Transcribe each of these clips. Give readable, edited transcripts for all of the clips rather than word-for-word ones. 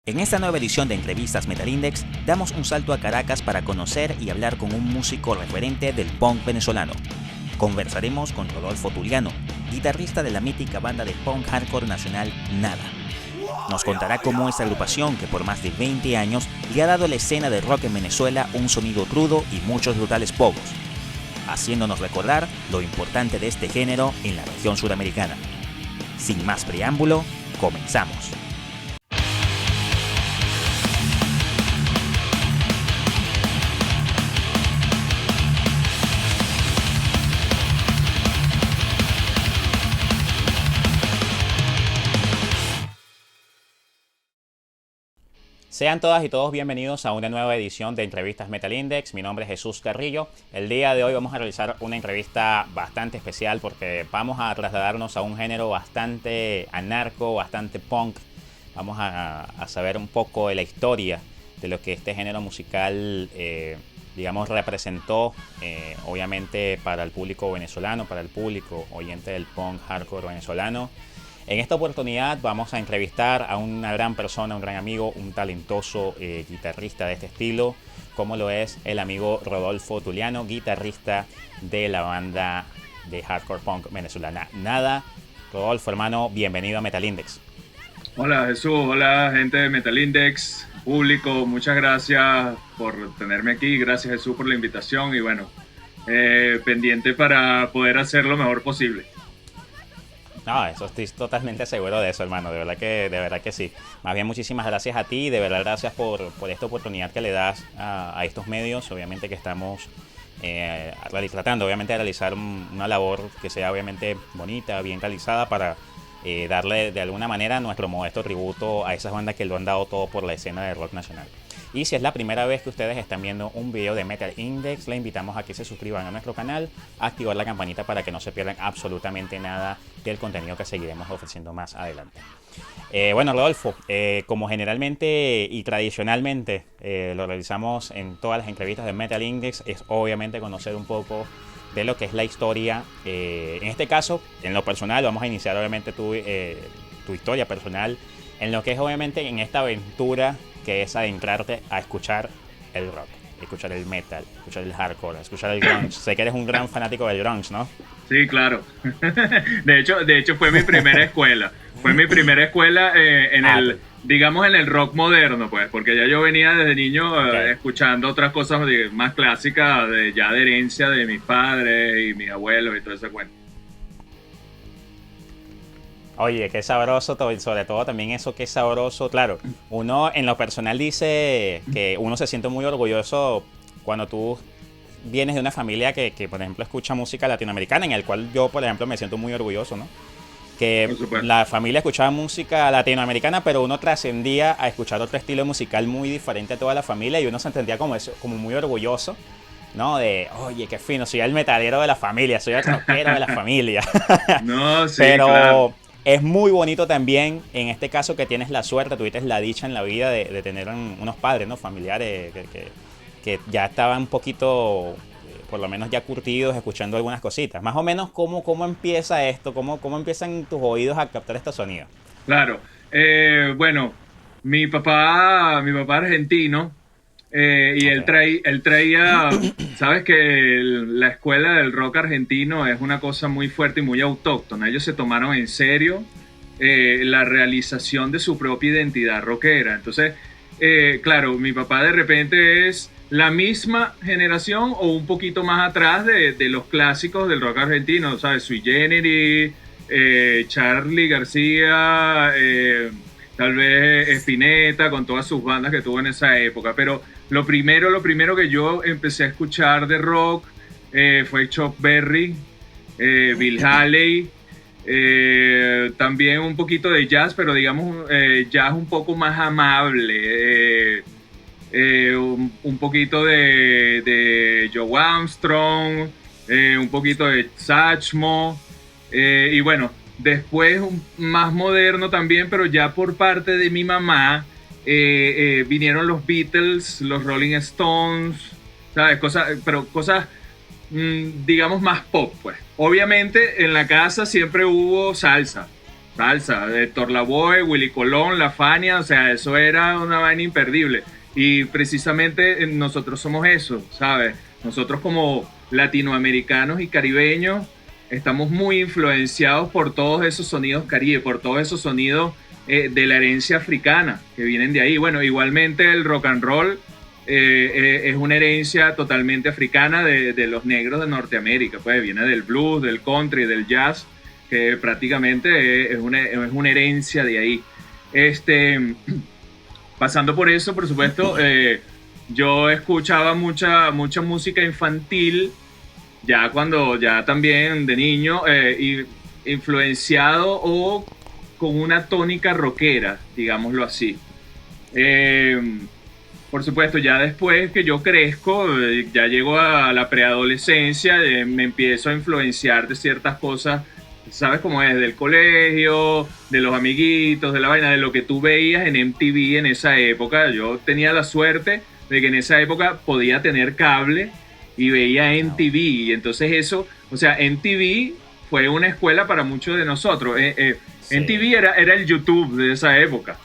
En esta nueva edición de Entrevistas Metal Index, damos un salto a Caracas para conocer y hablar con un músico referente del punk venezolano. Conversaremos con Rodolfo Tulliano, guitarrista de la mítica banda de punk hardcore nacional Nada. Nos contará cómo esta agrupación, que por más de 20 años le ha dado a la escena de rock en Venezuela un sonido crudo y muchos brutales pogos, haciéndonos recordar lo importante de este género en la región sudamericana. Sin más preámbulo, comenzamos. Sean todas y todos bienvenidos a una nueva edición de Entrevistas Metal Index. Mi nombre es Jesús Carrillo. El día de hoy vamos a realizar una entrevista bastante especial porque vamos a trasladarnos a un género bastante anarco, bastante punk. Vamos a saber un poco de la historia de lo que este género musical, representó, obviamente para el público venezolano, para el público oyente del punk hardcore venezolano. En esta oportunidad vamos a entrevistar a una gran persona, un gran amigo, un talentoso guitarrista de este estilo, como lo es el amigo Rodolfo Tulliano, guitarrista de la banda de hardcore punk venezolana Nada. Rodolfo, hermano, bienvenido a Metal Index. Hola Jesús, hola gente de Metal Index, público, muchas gracias por tenerme aquí, gracias Jesús por la invitación y bueno, pendiente para poder hacer lo mejor posible. No, eso estoy totalmente seguro de eso, hermano. De verdad que sí. Más bien, muchísimas gracias a ti. De verdad, gracias por esta oportunidad que le das a estos medios. Obviamente que estamos tratando, obviamente, de realizar una labor que sea, obviamente, bonita, bien realizada para darle, de alguna manera, nuestro modesto tributo a esas bandas que lo han dado todo por la escena de rock nacional. Y si es la primera vez que ustedes están viendo un video de Metal Index, les invitamos a que se suscriban a nuestro canal, activar la campanita para que no se pierdan absolutamente nada del contenido que seguiremos ofreciendo más adelante. Bueno, Rodolfo, como generalmente y tradicionalmente lo realizamos en todas las entrevistas de Metal Index, es obviamente conocer un poco de lo que es la historia. En este caso, en lo personal, vamos a iniciar obviamente tu historia personal, en lo que es obviamente en esta aventura que es adentrarte a escuchar el rock, escuchar el metal, escuchar el hardcore, escuchar el grunge. Sé que eres un gran fanático del grunge, ¿no? Sí, claro. De hecho fue mi primera escuela. Fue mi primera escuela en el rock moderno, pues, porque ya yo venía desde niño escuchando otras cosas más clásicas, de herencia de mis padres y mis abuelos y todo ese cuento. Oye, qué sabroso, sobre todo también eso, qué sabroso. Claro, uno en lo personal dice que uno se siente muy orgulloso cuando tú vienes de una familia que por ejemplo, escucha música latinoamericana, en el cual yo, por ejemplo, me siento muy orgulloso, ¿no? Que la familia escuchaba música latinoamericana, pero uno trascendía a escuchar otro estilo musical muy diferente a toda la familia y uno se entendía como eso, como muy orgulloso, ¿no? De, oye, qué fino, soy el metalero de la familia, soy el rockero de la familia. No, sí, pero claro. es muy bonito también, en este caso, que tienes la suerte, tuviste la dicha en la vida de tener unos padres, ¿no? Familiares que ya estaban un poquito, por lo menos ya curtidos, escuchando algunas cositas. Más o menos, ¿cómo empieza esto? ¿Cómo empiezan tus oídos a captar estos sonidos? Claro. Bueno, mi papá argentino, y Ok. él traía, sabes que la escuela del rock argentino es una cosa muy fuerte y muy autóctona. Ellos se tomaron en serio la realización de su propia identidad rockera. Entonces, claro, mi papá de repente es la misma generación o un poquito más atrás de los clásicos del rock argentino, ¿sabes? Sui Generis, Charly García, tal vez Spinetta, con todas sus bandas que tuvo en esa época. Pero lo primero que yo empecé a escuchar de rock fue Chuck Berry, Bill Haley, también un poquito de jazz, pero digamos jazz un poco más amable. Un poquito de Joe Armstrong, un poquito de Satchmo, y bueno, después más moderno también, pero ya por parte de mi mamá vinieron los Beatles, los Rolling Stones, ¿sabes? Cosas digamos más pop, pues. Obviamente en la casa siempre hubo salsa, salsa, de Héctor Lavoe, Willy Colón, La Fania, o sea, eso era una vaina imperdible. Y precisamente nosotros somos eso, ¿sabes? Nosotros como latinoamericanos y caribeños estamos muy influenciados por todos esos sonidos caribe, por todos esos sonidos de la herencia africana que vienen de ahí. Bueno, igualmente el rock and roll es una herencia totalmente africana de los negros de Norteamérica, pues viene del blues, del country, del jazz, que prácticamente es una herencia de ahí. Pasando por eso, por supuesto, yo escuchaba mucha música infantil, ya cuando, ya también de niño, influenciado o con una tónica rockera, digámoslo así. Por supuesto, ya después que yo crezco, ya llego a la preadolescencia, me empiezo a influenciar de ciertas cosas, ¿sabes cómo es? Del colegio, de los amiguitos, de la vaina, de lo que tú veías en MTV en esa época. Yo tenía la suerte de que en esa época podía tener cable y veía MTV. Y entonces eso, o sea, MTV fue una escuela para muchos de nosotros. Sí. MTV era el YouTube de esa época,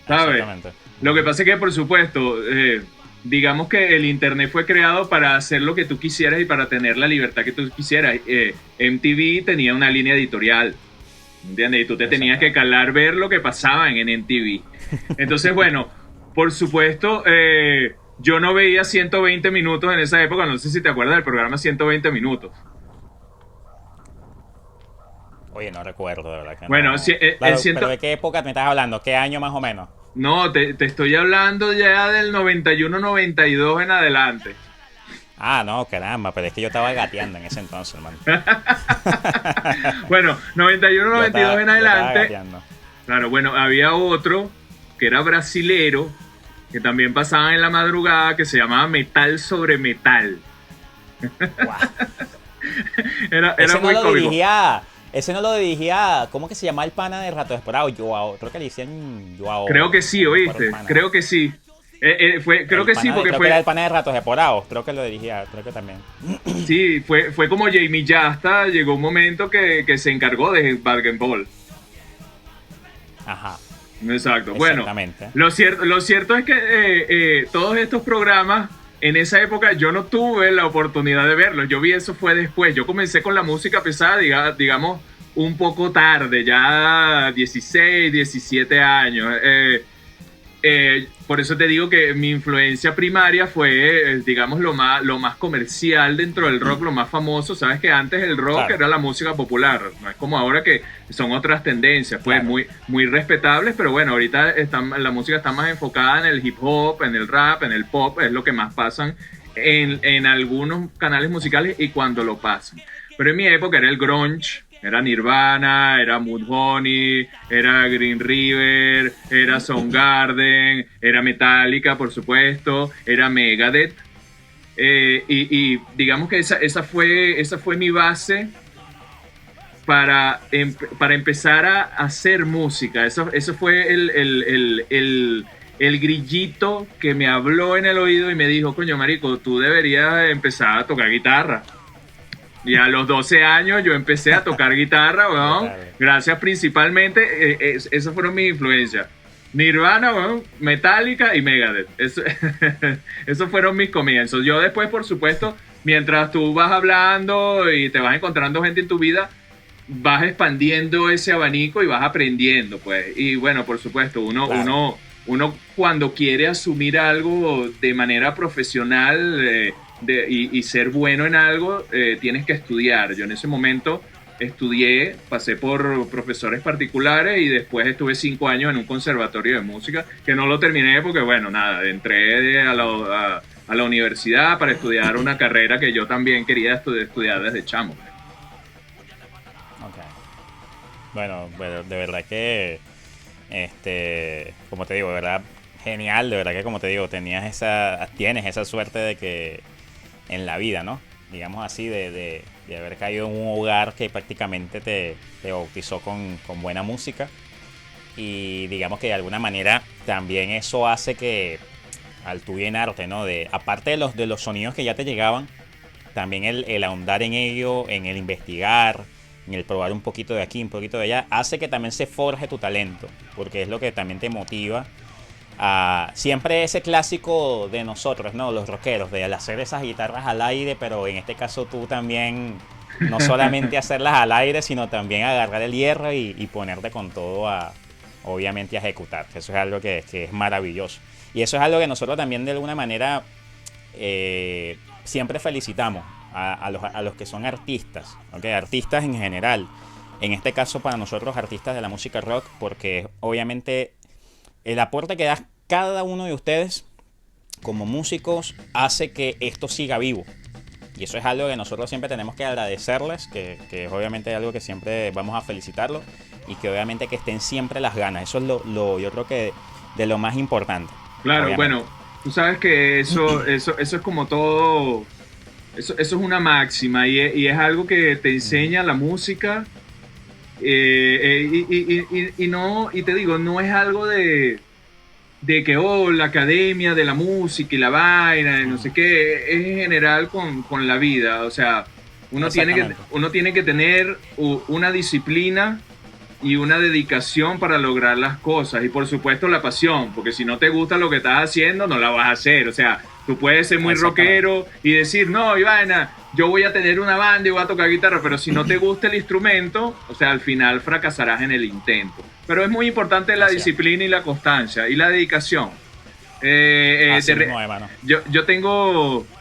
¿sabes? Exactamente. Lo que pasa es que, por supuesto, digamos que el internet fue creado para hacer lo que tú quisieras y para tener la libertad que tú quisieras. MTV tenía una línea editorial, ¿entiendes? Y tú te tenías que calar ver lo que pasaba en MTV. Entonces, bueno, por supuesto, yo no veía 120 minutos en esa época. No sé si te acuerdas del programa 120 minutos. Oye, no recuerdo, de verdad que bueno, no. Sí, claro, pero ¿de qué época me estás hablando? ¿Qué año más o menos? No, te estoy hablando ya del 91-92 en adelante. Ah, no, caramba, pero es que yo estaba gateando en ese entonces, hermano. Bueno, 91-92 en adelante. Claro, bueno, había otro que era brasilero, que también pasaba en la madrugada, que se llamaba Metal sobre Metal. Wow. era muy cómico. Ese no lo dirigía, ¿cómo que se llama el pana de Rato Desperado? Joao, creo que le decían Joao. Creo que sí, ¿oíste? Creo que sí. Creo que sí, porque creo fue... que era el pana de Ratos Desperado, creo que lo dirigía, creo que también. Sí, fue como Jamie Jasta, llegó un momento que se encargó de Bargain Ball. Ajá. Exacto. Bueno, lo cierto es que todos estos programas, en esa época yo no tuve la oportunidad de verlos. Yo vi eso fue después. Yo comencé con la música pesada, digamos, un poco tarde, ya 16, 17 años. Por eso te digo que mi influencia primaria fue, digamos, lo más comercial dentro del rock, lo más famoso. Sabes que antes el rock era la música popular, no es como ahora que son otras tendencias, pues muy respetables, pero bueno, ahorita la música está más enfocada en el hip hop, en el rap, en el pop, es lo que más pasan en algunos canales musicales y cuando lo pasan. Pero en mi época era el grunge. Era Nirvana, era Mudhoney, era Green River, era Soundgarden, era Metallica, por supuesto, era Megadeth. Y digamos que esa fue mi base para empezar a hacer música. Eso fue el grillito que me habló en el oído y me dijo, coño, marico, tú deberías empezar a tocar guitarra. Y a los 12 años yo empecé a tocar guitarra, weón. Gracias principalmente, esas fueron mis influencias. Nirvana, weón, Metallica y Megadeth. Esos fueron mis comienzos. Yo después, por supuesto, mientras tú vas hablando y te vas encontrando gente en tu vida, vas expandiendo ese abanico y vas aprendiendo, pues. Y bueno, por supuesto, uno cuando quiere asumir algo de manera profesional... y ser bueno en algo, tienes que estudiar. Yo en ese momento estudié, pasé por profesores particulares y después estuve 5 años en un conservatorio de música, que no lo terminé porque, bueno, nada, entré a la universidad para estudiar una carrera que yo también quería estudiar desde chamo. Okay. Bueno, de verdad que, como te digo, de verdad, genial, de verdad que, como te digo, tienes esa suerte de que en la vida, ¿no? Digamos así, de haber caído en un hogar que prácticamente te bautizó con buena música. Y digamos que de alguna manera también eso hace que al tú llenarte, ¿no? Aparte de los sonidos que ya te llegaban, también el ahondar en ello, en el investigar, en el probar un poquito de aquí, un poquito de allá, hace que también se forje tu talento, porque es lo que también te motiva a siempre ese clásico de nosotros, ¿no? Los rockeros, de hacer esas guitarras al aire, pero en este caso tú también, no solamente hacerlas al aire, sino también agarrar el hierro y ponerte con todo obviamente a ejecutar. Eso es algo que es maravilloso. Y eso es algo que nosotros también de alguna manera siempre felicitamos a los que son artistas, ¿okay? Artistas en general. En este caso para nosotros artistas de la música rock, porque obviamente el aporte que da cada uno de ustedes como músicos hace que esto siga vivo. Y eso es algo que nosotros siempre tenemos que agradecerles, que es obviamente algo que siempre vamos a felicitarlos y que obviamente que estén siempre las ganas. Eso es yo creo que de lo más importante. Claro, obviamente. Bueno, tú sabes que eso es como todo, eso es una máxima y es algo que te enseña la música y te digo, no es algo de que la academia de la música y la vaina, no sé qué, es en general con la vida. O sea, uno tiene que tener una disciplina y una dedicación para lograr las cosas. Y por supuesto la pasión, porque si no te gusta lo que estás haciendo, no la vas a hacer. O sea, tú puedes ser muy rockero y decir, no, Ivana, yo voy a tener una banda y voy a tocar guitarra, pero si no te gusta el instrumento, o sea, al final fracasarás en el intento. Pero es muy importante la disciplina y la constancia y la dedicación.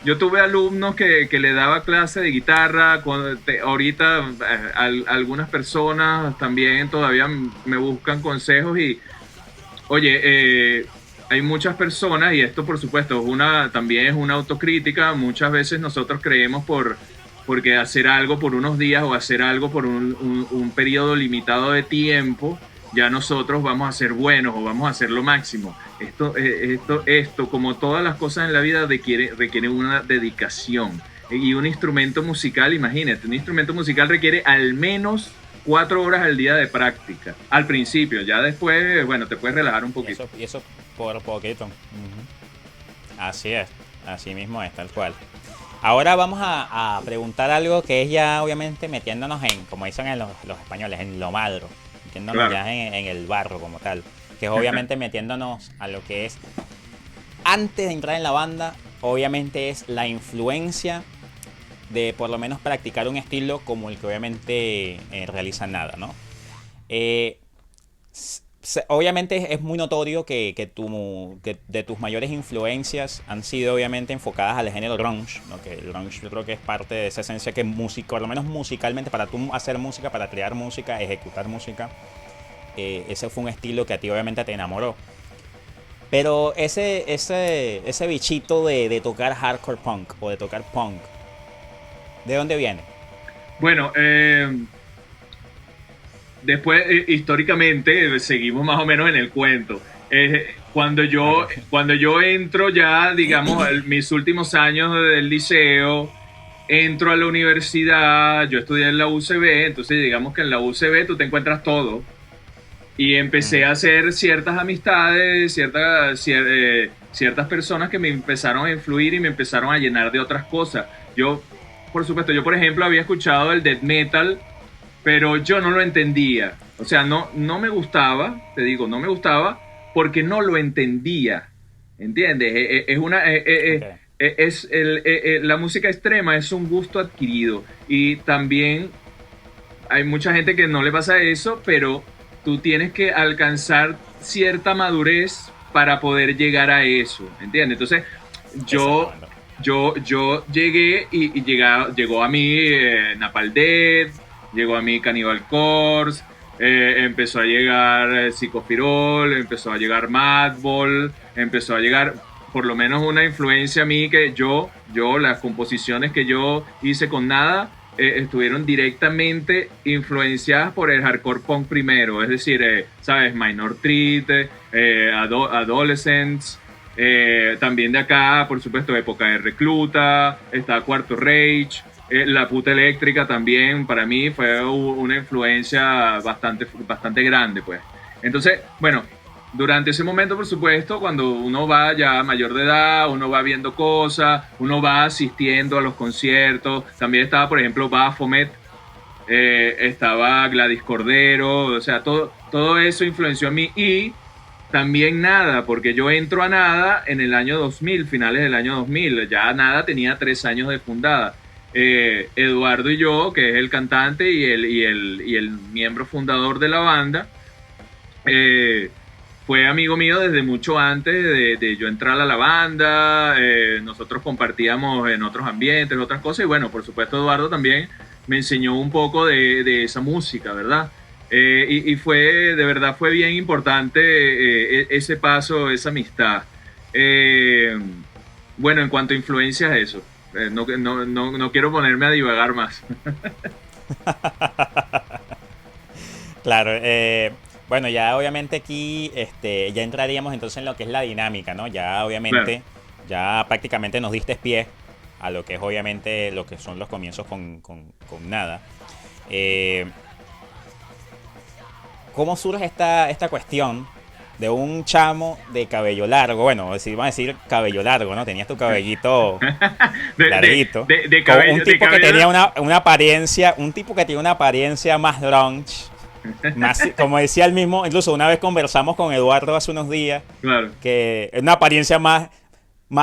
Yo tuve alumnos que le daba clase de guitarra. Ahorita algunas personas también todavía me buscan consejos y, oye, hay muchas personas, y esto por supuesto también es una autocrítica. Muchas veces nosotros creemos porque hacer algo por unos días o hacer algo por un periodo limitado de tiempo, ya nosotros vamos a ser buenos o vamos a hacer lo máximo. Esto, como todas las cosas en la vida, requiere una dedicación. Y un instrumento musical, imagínate, un instrumento musical requiere al menos 4 horas al día de práctica. Al principio, ya después, bueno, te puedes relajar un poquito. Y eso por poquito. Uh-huh. Así es, así mismo es, tal cual. Ahora vamos a preguntar algo que es ya obviamente metiéndonos como dicen los españoles, en lo madro. Metiéndonos ya en el barro como tal, que es obviamente metiéndonos a lo que es, antes de entrar en la banda, obviamente es la influencia de por lo menos practicar un estilo como el que obviamente realiza Nada, ¿no? Obviamente es muy notorio que de tus mayores influencias han sido obviamente enfocadas al género grunge, ¿no? Que el grunge yo creo que es parte de esa esencia que por lo menos musicalmente, para tú hacer música, para crear música, ejecutar música, ese fue un estilo que a ti obviamente te enamoró. Pero ese bichito de tocar hardcore punk o de tocar punk, ¿de dónde viene? Bueno, después, históricamente, seguimos más o menos en el cuento. Cuando yo entro ya, digamos, mis últimos años del liceo, entro a la universidad, yo estudié en la UCB, entonces digamos que en la UCB tú te encuentras todo. Y empecé a hacer ciertas amistades, ciertas personas que me empezaron a influir y me empezaron a llenar de otras cosas. Por supuesto, por ejemplo había escuchado el death metal, pero yo no lo entendía. O sea, no me gustaba, te digo, no me gustaba porque no lo entendía. ¿Entiendes? La música extrema es un gusto adquirido. Y también hay mucha gente que no le pasa eso, pero tú tienes que alcanzar cierta madurez para poder llegar a eso. ¿Entiendes? Entonces, yo llegué y llegó a mí Napalm Death, llegó a mí Cannibal Corpse, empezó a llegar Psicofirol, empezó a llegar Madball, empezó a llegar por lo menos una influencia a mí que las composiciones que yo hice con Nada estuvieron directamente influenciadas por el hardcore punk primero, es decir, ¿sabes? Minor Threat, Adolescents, también de acá, por supuesto, época de Recluta, está Cuarto Rage, La Puta Eléctrica también para mí fue una influencia bastante grande, pues. Entonces, bueno, durante ese momento, por supuesto, cuando uno va ya mayor de edad, uno va viendo cosas, uno va asistiendo a los conciertos. También estaba, por ejemplo, Baphomet, estaba Gladys Cordero, o sea, todo eso influenció a mí. Y también Nada, porque yo entro a Nada en el año 2000, finales del año 2000. Ya Nada tenía 3 años de fundada. Eduardo y yo, que es el cantante y el miembro fundador de la banda, eh, fue amigo mío desde mucho antes de yo entrar a la banda. Nosotros compartíamos en otros ambientes, otras cosas. Y bueno, por supuesto, Eduardo también me enseñó un poco de esa música, ¿verdad? Y fue, de verdad, fue bien importante ese paso, esa amistad. Eh, bueno, en cuanto a influencias, eso. No quiero ponerme a divagar más. Claro, bueno, ya obviamente aquí ya entraríamos entonces en lo que es la dinámica, ¿no? Ya Claro. obviamente, ya prácticamente nos diste pie a lo que es obviamente lo que son los comienzos con nada. Eh, ¿Cómo surge esta cuestión de un chamo de cabello largo? Bueno, si vamos a decir cabello largo, ¿no? Tenías tu cabellito De, de, larguito. de Con un cabello, de tipo que tenía cabello. una apariencia, un tipo que tiene una apariencia más grunge, más, como decía el mismo, incluso una vez conversamos con Eduardo hace unos días, Claro. que es una apariencia más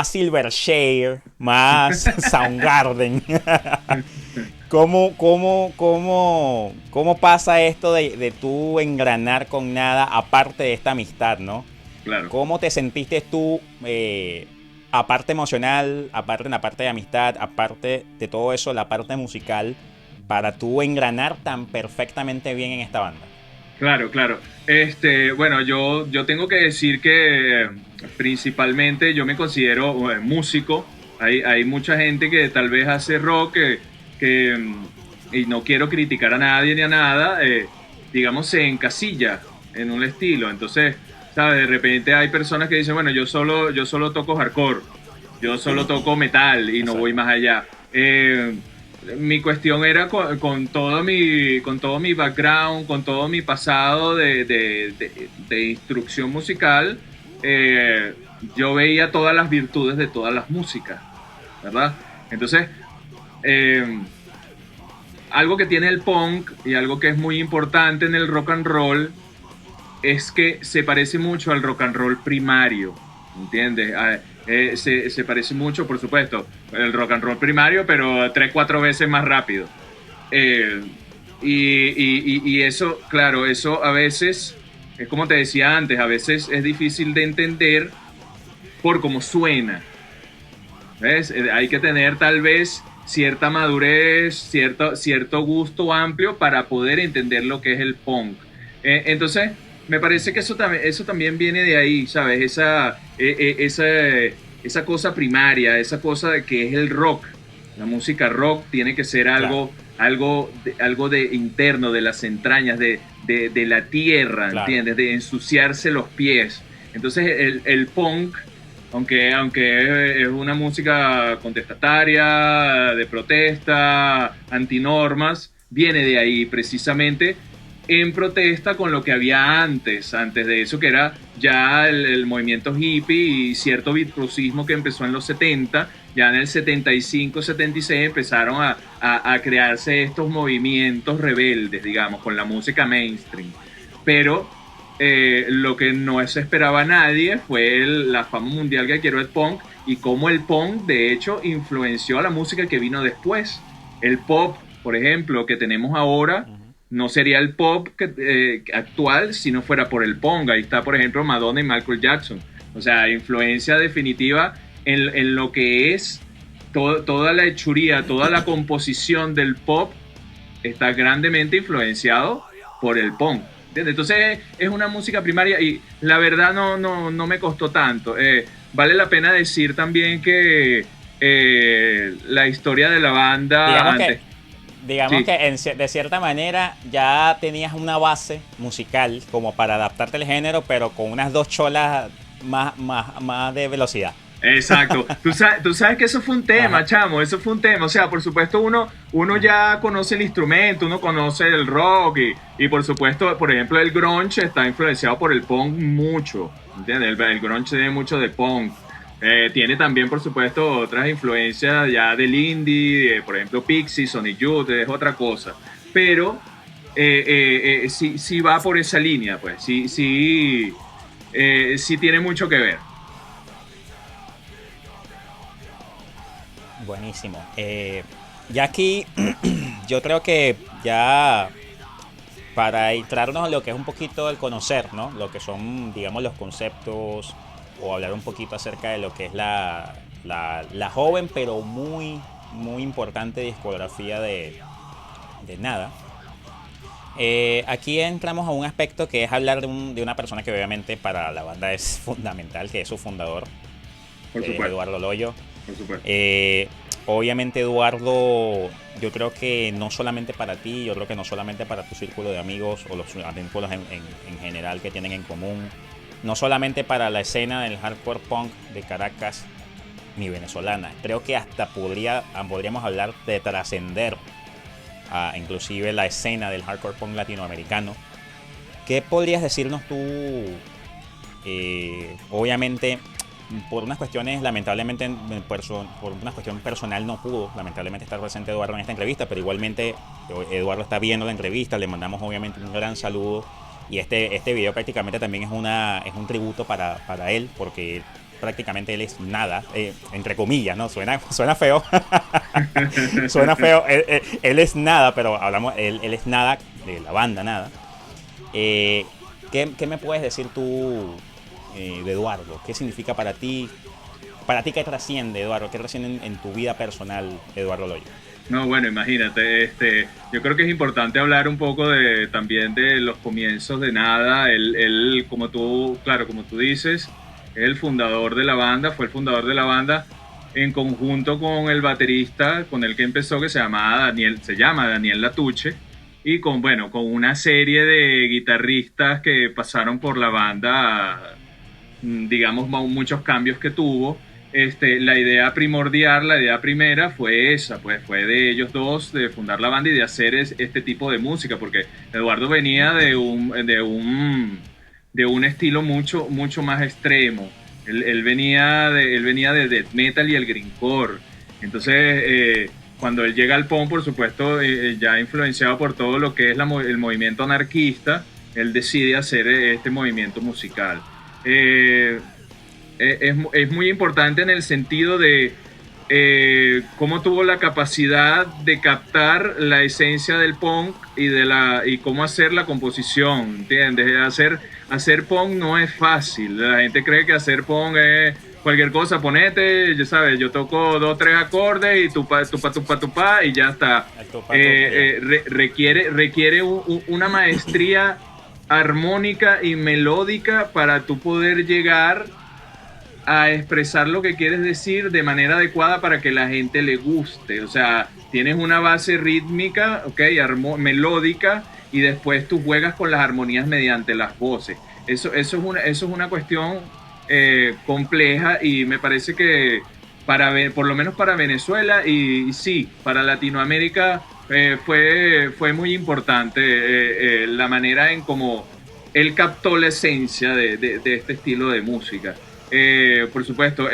Silverchair, más Soundgarden. ¿Cómo pasa esto de tú engranar con nada aparte de esta amistad, ¿no? Claro. ¿Cómo te sentiste tú, aparte emocional, aparte en la parte de amistad, aparte de todo eso, la parte musical, para tú engranar tan perfectamente bien en esta banda? Claro, claro. Bueno, yo tengo que decir que principalmente yo me considero músico. Hay mucha gente que tal vez hace rock y no quiero criticar a nadie ni a nada, digamos, se encasilla en un estilo. Entonces, ¿sabes? De repente hay personas que dicen, bueno, yo solo toco hardcore, yo solo toco metal y no voy Exacto. más allá. Mi cuestión era con todo mi background, con todo mi pasado de instrucción musical. eh, yo veía todas las virtudes de todas las músicas, ¿verdad? Entonces, eh, algo que tiene el punk y algo que es muy importante en el rock and roll es que se parece mucho al rock and roll primario, ¿entiendes? Se parece mucho, por supuesto, el rock and roll primario, pero 3, 4 veces más rápido. Eh, y eso, claro, eso a veces, es como te decía antes, a veces es difícil de entender por cómo suena. ¿Ves? Hay que tener tal vez cierta madurez, cierto gusto amplio para poder entender lo que es el punk. Entonces, me parece que eso también viene de ahí, ¿sabes? Esa cosa primaria, esa cosa de que es el rock. La música rock tiene que ser Claro, algo de interno, de las entrañas, de la tierra, claro. ¿entiendes? De ensuciarse los pies. Entonces, el punk, aunque es una música contestataria, de protesta, antinormas, viene de ahí precisamente en protesta con lo que había antes de eso, que era ya el movimiento hippie y cierto virtuosismo que empezó en los 70. Ya en el 75, 76 empezaron a crearse estos movimientos rebeldes, digamos, con la música mainstream. Pero lo que no se esperaba a nadie fue la fama mundial que adquirió el punk y cómo el punk, de hecho, influenció a la música que vino después. El pop, por ejemplo, que tenemos ahora, Ujú. no sería el pop actual si no fuera por el punk. Ahí está, por ejemplo, Madonna y Michael Jackson. O sea, influencia definitiva en lo que es toda la hechuría, toda la composición del pop está grandemente influenciado por el punk. ¿Entiendes? Entonces es una música primaria y la verdad no me costó tanto. Vale la pena decir también que la historia de la banda Digamos que, antes. digamos Sí, que de cierta manera ya tenías una base musical como para adaptarte al género, pero con unas dos cholas más de velocidad. exacto. Tú sabes que eso fue un tema, Ajá. chamo, eso fue un tema. O sea, por supuesto uno Ujú. ya conoce el instrumento, uno conoce el rock y por supuesto, por ejemplo, el grunge está influenciado por el punk mucho, ¿entiendes? El grunge tiene mucho de punk. Tiene también, por supuesto, otras influencias ya del indie, por ejemplo, Pixies, Sonic Youth, es otra cosa. pero sí, sí va por esa línea, pues, sí, sí, sí tiene mucho que ver. Buenísimo. Ya aquí yo creo que ya para entrarnos a lo que es un poquito el conocer, ¿no? Lo que son, digamos, los conceptos o hablar un poquito acerca de lo que es la joven pero muy, muy importante discografía de Nada. Aquí entramos a un aspecto que es hablar de una persona que obviamente para la banda es fundamental, que es su fundador, Por que es supuesto, Eduardo Loyo. por supuesto. Obviamente Eduardo, yo creo que no solamente para ti, yo creo que no solamente para tu círculo de amigos o los círculos en general que tienen en común, no solamente para la escena del hardcore punk de Caracas ni venezolana, creo que hasta podríamos hablar de trascender a inclusive la escena del hardcore punk latinoamericano. ¿Qué podrías decirnos tú? Obviamente por unas cuestiones, lamentablemente, por una cuestión personal no pudo, lamentablemente, estar presente Eduardo en esta entrevista, pero igualmente Eduardo está viendo la entrevista, le mandamos obviamente un gran saludo y este video prácticamente también es un tributo para él, porque prácticamente él es Nada, entre comillas, ¿no? Suena feo, suena feo, él es Nada, pero él es Nada de la banda Nada. ¿Qué me puedes decir tú de Eduardo? ¿Qué significa para ti? Para ti, ¿qué trasciende, Eduardo? ¿Qué trasciende en tu vida personal, Eduardo Loyo? No, bueno, imagínate, yo creo que es importante hablar un poco también de los comienzos de Nada. Él, claro, como tú dices, es el fundador de la banda, fue el fundador de la banda en conjunto con el baterista con el que empezó, que se llama Daniel Latuche, y con una serie de guitarristas que pasaron por la banda, digamos, muchos cambios que tuvo. La idea primordial, la idea primera fue esa, pues fue de ellos dos, de fundar la banda y de hacer este tipo de música, porque Eduardo venía de un estilo mucho, mucho más extremo. Él venía de death metal y el grindcore. Entonces, cuando él llega al punk, por supuesto, ya influenciado por todo lo que es el movimiento anarquista, él decide hacer este movimiento musical. Es muy importante en el sentido de cómo tuvo la capacidad de captar la esencia del punk y cómo hacer la composición, ¿entiendes? Hacer punk no es fácil. La gente cree que hacer punk es cualquier cosa, ponete, ya sabes, yo toco 2, 3 acordes y tupa, y ya está. Requiere una maestría armónica y melódica para tú poder llegar a expresar lo que quieres decir de manera adecuada para que la gente le guste. O sea, tienes una base rítmica, okay, melódica, y después tú juegas con las armonías mediante las voces. Eso es una cuestión compleja, y me parece que por lo menos para Venezuela y sí, para Latinoamérica fue muy importante la manera en cómo él captó la esencia de este estilo de música. Por supuesto,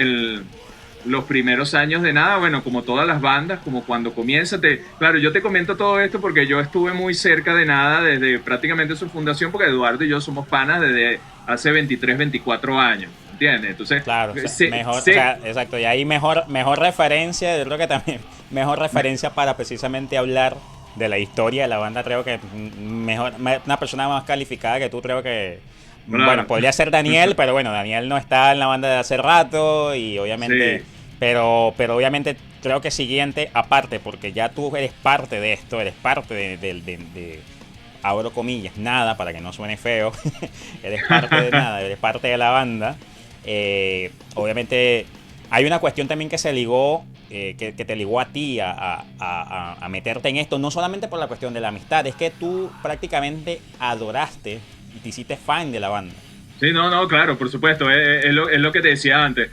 los primeros años de Nada, bueno, como todas las bandas, como cuando comienza, claro, yo te comento todo esto porque yo estuve muy cerca de Nada desde prácticamente su fundación, porque Eduardo y yo somos panas desde hace 23, 24 años, ¿entiendes? Entonces, claro, exacto, y ahí mejor referencia, yo creo que también mejor referencia para precisamente hablar de la historia de la banda. Creo que una persona más calificada que tú, creo que claro. Bueno, podría ser Daniel, pero bueno, Daniel no está en la banda de hace rato y obviamente, sí. pero obviamente creo que siguiente, aparte, porque ya tú eres parte de esto, eres parte de abro comillas, Nada, para que no suene feo, eres parte de Nada, eres parte de la banda. Obviamente hay una cuestión también que se ligó, que te ligó a ti a meterte en esto, no solamente por la cuestión de la amistad, es que tú prácticamente adoraste y te hiciste fan de la banda. Sí, no, claro, por supuesto, es lo que te decía antes.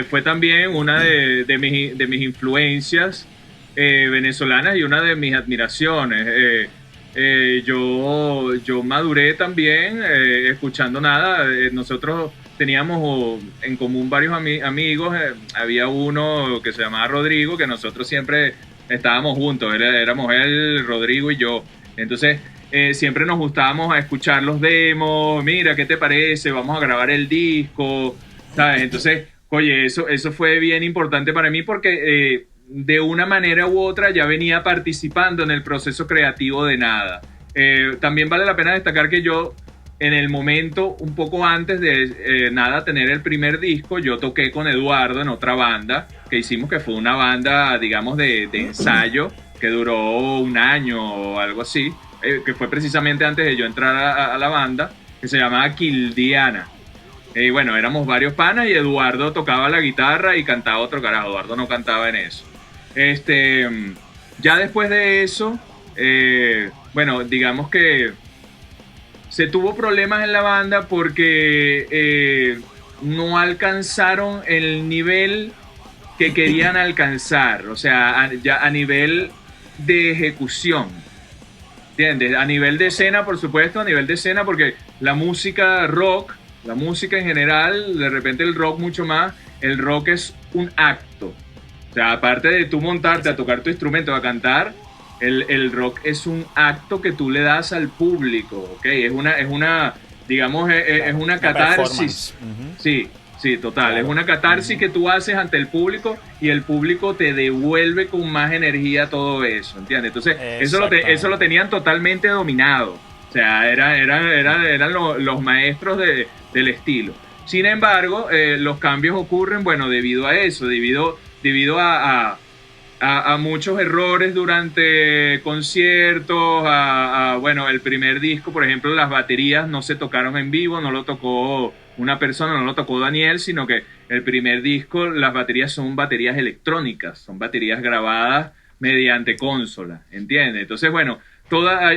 Fue también una de mis influencias venezolanas y una de mis admiraciones. Yo maduré también escuchando Nada. Nosotros teníamos en común varios amigos. Había uno que se llamaba Rodrigo, que nosotros siempre estábamos juntos. Éramos él, Rodrigo y yo. Entonces, siempre nos gustábamos a escuchar los demos, mira, ¿qué te parece? Vamos a grabar el disco, ¿sabes? Entonces, oye, eso fue bien importante para mí porque de una manera u otra ya venía participando en el proceso creativo de Nada. También vale la pena destacar que yo, en el momento, un poco antes de Nada tener el primer disco, yo toqué con Eduardo en otra banda que hicimos, que fue una banda, digamos, de ensayo, que duró un año o algo así, que fue precisamente antes de yo entrar a la banda, que se llamaba Kildiana. Y bueno, éramos varios panas y Eduardo tocaba la guitarra y cantaba otro carajo. Eduardo no cantaba en eso. Ya después de eso, bueno, digamos que se tuvo problemas en la banda porque no alcanzaron el nivel que querían alcanzar, o sea, ya a nivel de ejecución, ¿entiendes? A nivel de escena, por supuesto, a nivel de escena, porque la música rock, la música en general, de repente el rock mucho más, el rock es un acto. O sea, aparte de tú montarte a tocar tu instrumento, a cantar, el rock es un acto que tú le das al público, ¿ok? Es una digamos, es una catarsis. Sí, sí, total. Claro. Es una catarsis que tú haces ante el público y el público te devuelve con más energía todo eso, ¿entiendes? Entonces, eso lo tenían totalmente dominado. O sea, eran los maestros del estilo. Sin embargo, los cambios ocurren, bueno, debido a eso, debido a muchos errores durante conciertos, bueno, el primer disco, por ejemplo, las baterías no se tocaron en vivo, no lo tocó una persona, no lo tocó Daniel, sino que el primer disco, las baterías son baterías electrónicas, son baterías grabadas mediante consola, ¿entiendes? Entonces, bueno,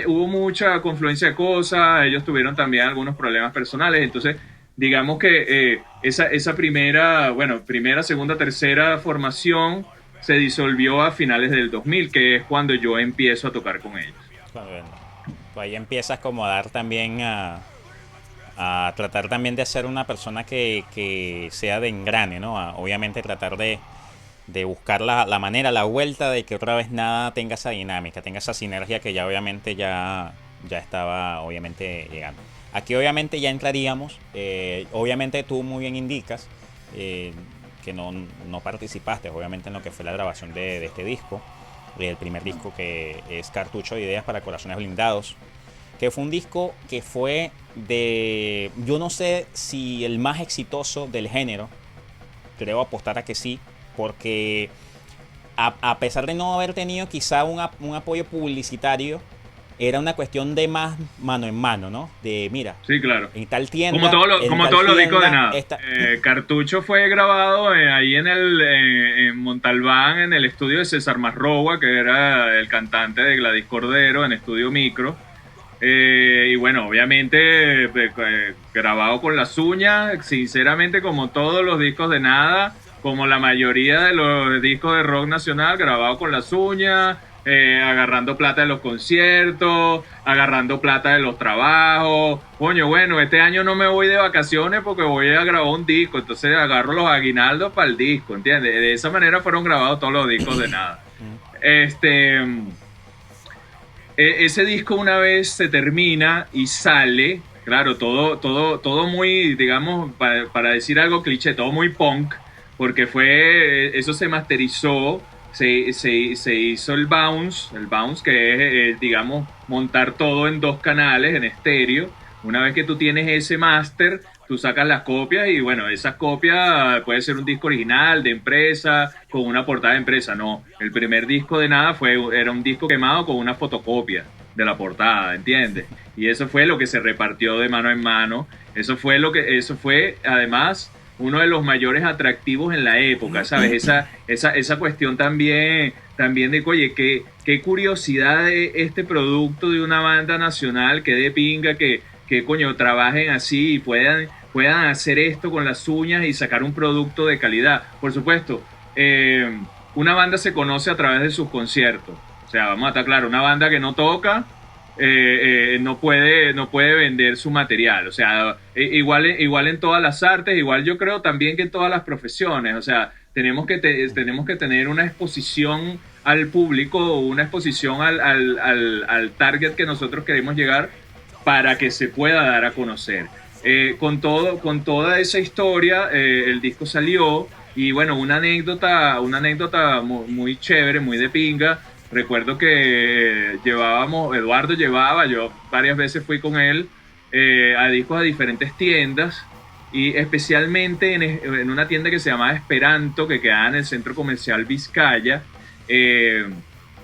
hubo mucha confluencia de cosas, ellos tuvieron también algunos problemas personales, entonces digamos que esa primera, segunda, tercera formación se disolvió a finales del 2000, que es cuando yo empiezo a tocar con ellos. Bueno, tú ahí empiezas como a dar también a tratar también de ser una persona que sea de engrane, ¿no? Obviamente tratar de buscar la manera, la vuelta de que otra vez Nada tenga esa dinámica, tenga esa sinergia que ya obviamente ya estaba obviamente llegando. Aquí obviamente ya entraríamos, obviamente tú muy bien indicas que no participaste obviamente en lo que fue la grabación de este disco, el primer disco, que es Cartucho de Ideas para Corazones Blindados, que fue un disco que fue yo no sé si el más exitoso del género, creo apostar a que sí, porque a pesar de no haber tenido quizá un apoyo publicitario, era una cuestión de más mano en mano, ¿no? De, mira, sí, claro, en tal tienda... Como todos los discos de Nada. Cartucho fue grabado ahí en Montalbán, en el estudio de César Marrogua, que era el cantante de Gladys Cordero, en Estudio Micro. Y bueno, obviamente grabado con las uñas, sinceramente, como todos los discos de Nada, como la mayoría de los discos de rock nacional, grabado con las uñas, agarrando plata de los conciertos, agarrando plata de los trabajos. Coño, bueno, este año no me voy de vacaciones porque voy a grabar un disco, entonces agarro los aguinaldos para el disco, ¿entiendes? De esa manera fueron grabados todos los discos de Nada. Ese disco, una vez se termina y sale, claro, todo muy, digamos, para decir algo cliché, todo muy punk, porque eso se masterizó. Se hizo el bounce, que es, digamos, montar todo en 2 canales en estéreo. Una vez que tú tienes ese máster, tú sacas las copias y bueno, esas copias puede ser un disco original de empresa, con una portada de empresa. No, el primer disco de Nada era un disco quemado con una fotocopia de la portada, ¿entiendes? Y eso fue lo que se repartió de mano en mano. Eso fue además uno de los mayores atractivos en la época, ¿sabes? Esa cuestión también de, oye, qué curiosidad de este producto de una banda nacional, que de pinga, que coño, trabajen así y puedan hacer esto con las uñas y sacar un producto de calidad. Por supuesto, una banda se conoce a través de sus conciertos. O sea, vamos a estar claro, una banda que no toca, no puede vender su material. O sea, igual en todas las artes, igual yo creo también que en todas las profesiones. O sea, tenemos que tener una exposición al público, una exposición al target que nosotros queremos llegar para que se pueda dar a conocer. Con toda esa historia, el disco salió y bueno, una anécdota muy chévere, muy de pinga. Recuerdo que Eduardo llevaba, yo varias veces fui con él a discos a diferentes tiendas y especialmente en una tienda que se llamaba Esperanto, que quedaba en el centro comercial Vizcaya. eh,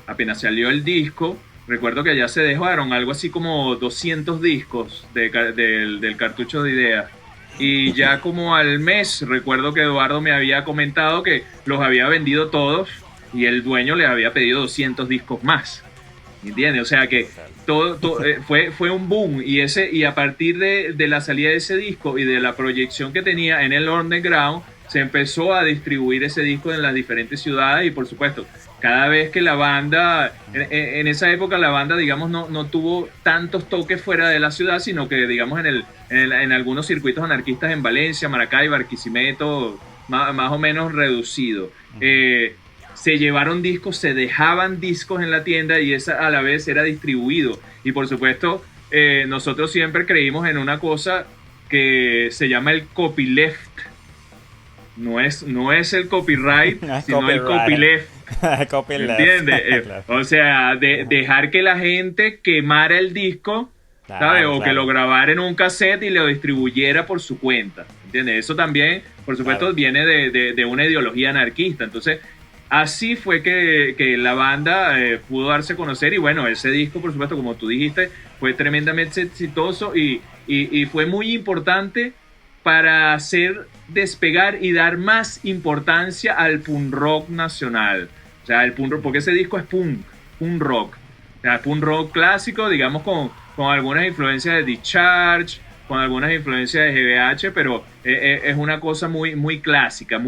Apenas salió el disco, recuerdo que allá se dejaron algo así como 200 discos del cartucho de ideas. Y ya como al mes, recuerdo que Eduardo me había comentado que los había vendido todos y el dueño le había pedido 200 discos más. ¿Entiendes? O sea que fue un boom y a partir de la salida de ese disco y de la proyección que tenía en el underground, se empezó a distribuir ese disco en las diferentes ciudades y por supuesto, cada vez que la banda, en esa época la banda, digamos, no tuvo tantos toques fuera de la ciudad, sino que, digamos, en algunos circuitos anarquistas en Valencia, Maracay, Barquisimeto, más o menos reducido. Se llevaron discos, se dejaban discos en la tienda y esa a la vez era distribuido. Y por supuesto, nosotros siempre creímos en una cosa que se llama el copyleft. No es el copyright, No es sino copyright. el copyleft. Copyleft. ¿Entiendes? Claro. O sea, dejar que la gente quemara el disco, ¿sabes? Claro, O que lo grabara en un cassette y lo distribuyera por su cuenta. ¿Entiendes? Eso también, por supuesto, Claro. viene de una ideología anarquista. Entonces, así fue que la banda pudo darse a conocer. Y bueno, ese disco, por supuesto, como tú dijiste, fue tremendamente exitoso y fue muy importante para hacer despegar y dar más importancia al punk rock nacional. O sea, el punk rock, porque ese disco es punk rock. O sea, punk rock clásico, digamos, con algunas influencias de Discharge, con algunas influencias de GBH, pero es una cosa muy clásica,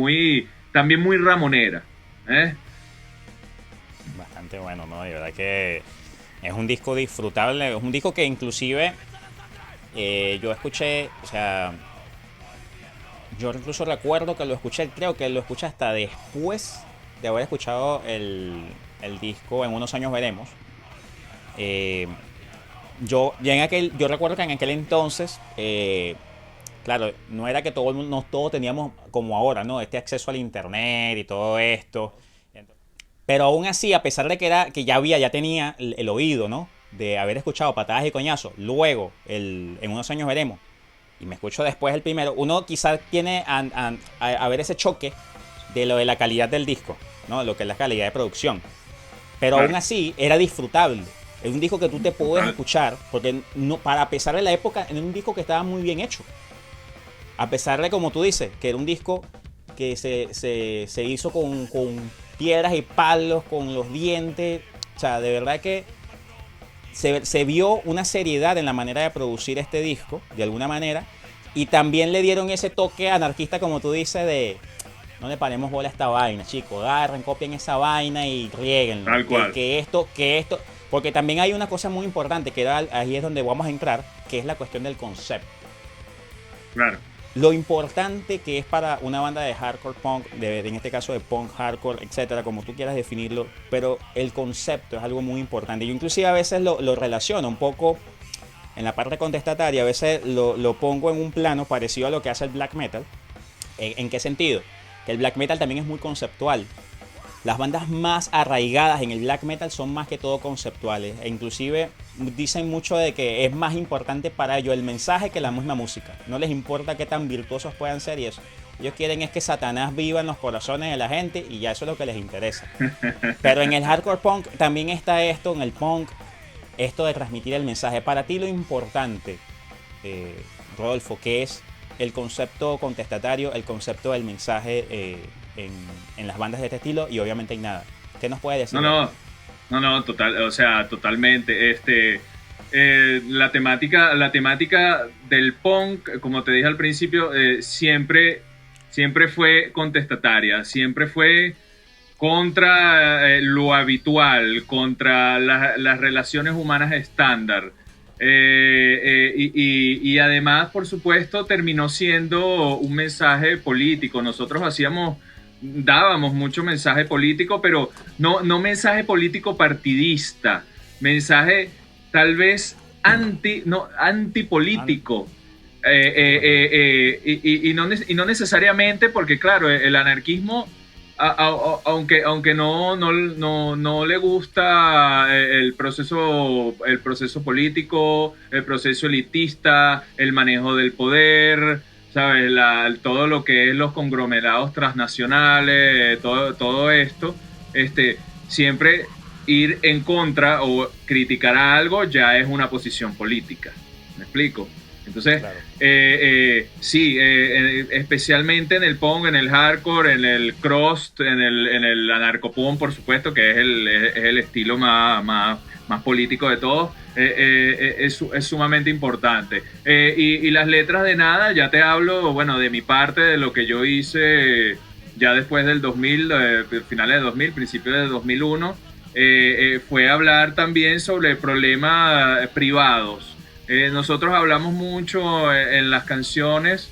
también muy ramonera. ¿Eh? Bastante bueno, ¿no? De verdad que es un disco disfrutable, es un disco que inclusive yo escuché, o sea, yo incluso recuerdo que lo escuché, creo que lo escuché hasta después de haber escuchado el disco En unos años veremos. Eh, yo recuerdo que en aquel entonces, claro, no era que todos teníamos como ahora, ¿no? Este acceso al internet y todo esto. Pero aún así, a pesar de que ya tenía el oído, ¿no? De haber escuchado Patadas y Coñazos, luego En unos años veremos, y me escucho después el primero, uno quizás tiene a ver ese choque de lo de la calidad del disco, ¿no? Lo que es la calidad de producción. Pero Claro. aún así, era disfrutable. Es un disco que tú te puedes escuchar, porque a pesar de la época, era un disco que estaba muy bien hecho. A pesar de, como tú dices, que era un disco que se hizo con piedras y palos, con los dientes. O sea, de verdad que se vio una seriedad en la manera de producir este disco, de alguna manera. Y también le dieron ese toque anarquista, como tú dices, de no le paremos bola a esta vaina, chicos. Agarren, copien esa vaina y riéguenlo. Tal cual. Que esto. Porque también hay una cosa muy importante, que ahí es donde vamos a entrar, que es la cuestión del concepto. Claro. Lo importante que es para una banda de hardcore punk, en este caso de punk hardcore, etcétera, como tú quieras definirlo, pero el concepto es algo muy importante. Yo inclusive a veces lo relaciono un poco en la parte contestataria, a veces lo pongo en un plano parecido a lo que hace el black metal. ¿En qué sentido? Que el black metal también es muy conceptual. Las bandas más arraigadas en el black metal son más que todo conceptuales, e inclusive dicen mucho de que es más importante para ellos el mensaje que la misma música. No les importa qué tan virtuosos puedan ser y eso. Ellos quieren es que Satanás viva en los corazones de la gente y ya eso es lo que les interesa. Pero en el hardcore punk también está esto, en el punk, esto de transmitir el mensaje. Para ti lo importante, Rodolfo, que es el concepto contestatario, el concepto del mensaje en las bandas de este estilo y obviamente en nada. ¿Qué nos puede decir? No, totalmente. La temática del punk, como te dije al principio, siempre fue contestataria, siempre fue contra lo habitual, contra las relaciones humanas estándar. Y además, por supuesto, terminó siendo un mensaje político. Nosotros hacíamos dábamos mucho mensaje político, pero no mensaje político partidista, mensaje tal vez antipolítico. Y no necesariamente porque, claro, el anarquismo, aunque no le gusta el proceso político, el proceso elitista, el manejo del poder, ¿sabes? Todo lo que es los conglomerados transnacionales, todo esto, siempre ir en contra o criticar a algo ya es una posición política. ¿Me explico? Entonces, Claro. sí, especialmente en el punk, en el hardcore, en el crust, en el anarcopunk, por supuesto, que es el estilo más político de todos, es sumamente importante. Y las letras de nada, ya te hablo, bueno, de mi parte, de lo que yo hice ya después del 2000, finales de 2000, principios de 2001, fue hablar también sobre problemas privados. Nosotros hablamos mucho en las canciones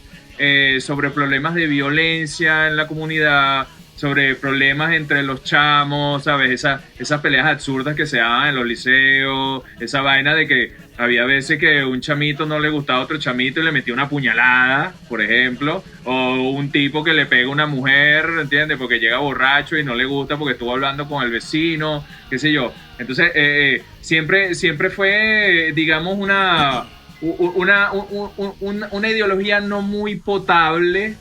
sobre problemas de violencia en la comunidad, sobre problemas entre los chamos, ¿sabes? Esas peleas absurdas que se daban en los liceos, esa vaina de que había veces que un chamito no le gustaba a otro chamito y le metía una puñalada, por ejemplo, o un tipo que le pega a una mujer, ¿entiendes? Porque llega borracho y no le gusta porque estuvo hablando con el vecino, qué sé yo. Entonces, siempre fue, digamos, una ideología no muy potable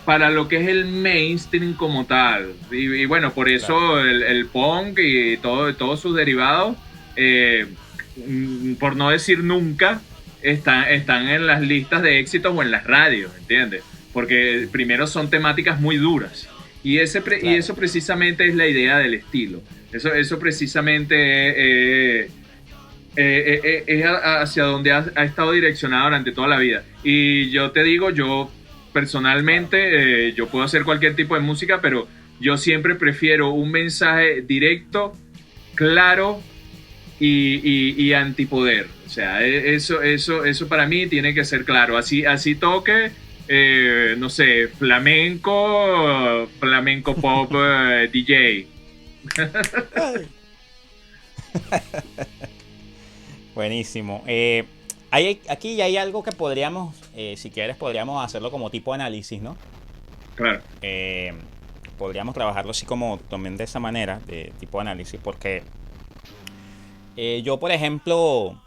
para lo que es el mainstream como tal. Y bueno, por eso Claro. el punk y todos sus derivados, por no decir nunca, están en las listas de éxitos o en las radios, ¿entiendes? Porque primero son temáticas muy duras. Y Claro. eso precisamente es la idea del estilo. Eso precisamente es hacia donde ha estado direccionado durante toda la vida. Y yo te digo, yo Claro. personalmente, yo puedo hacer cualquier tipo de música, pero yo siempre prefiero un mensaje directo, claro y antipoder. O sea, eso para mí tiene que ser claro. Así toque, no sé, flamenco pop, DJ. Buenísimo. Aquí ya hay algo que podríamos, si quieres, podríamos hacerlo como tipo análisis, ¿no? Claro, Eh, Podríamos trabajarlo así como también de esa manera, de tipo análisis, porque yo, por ejemplo,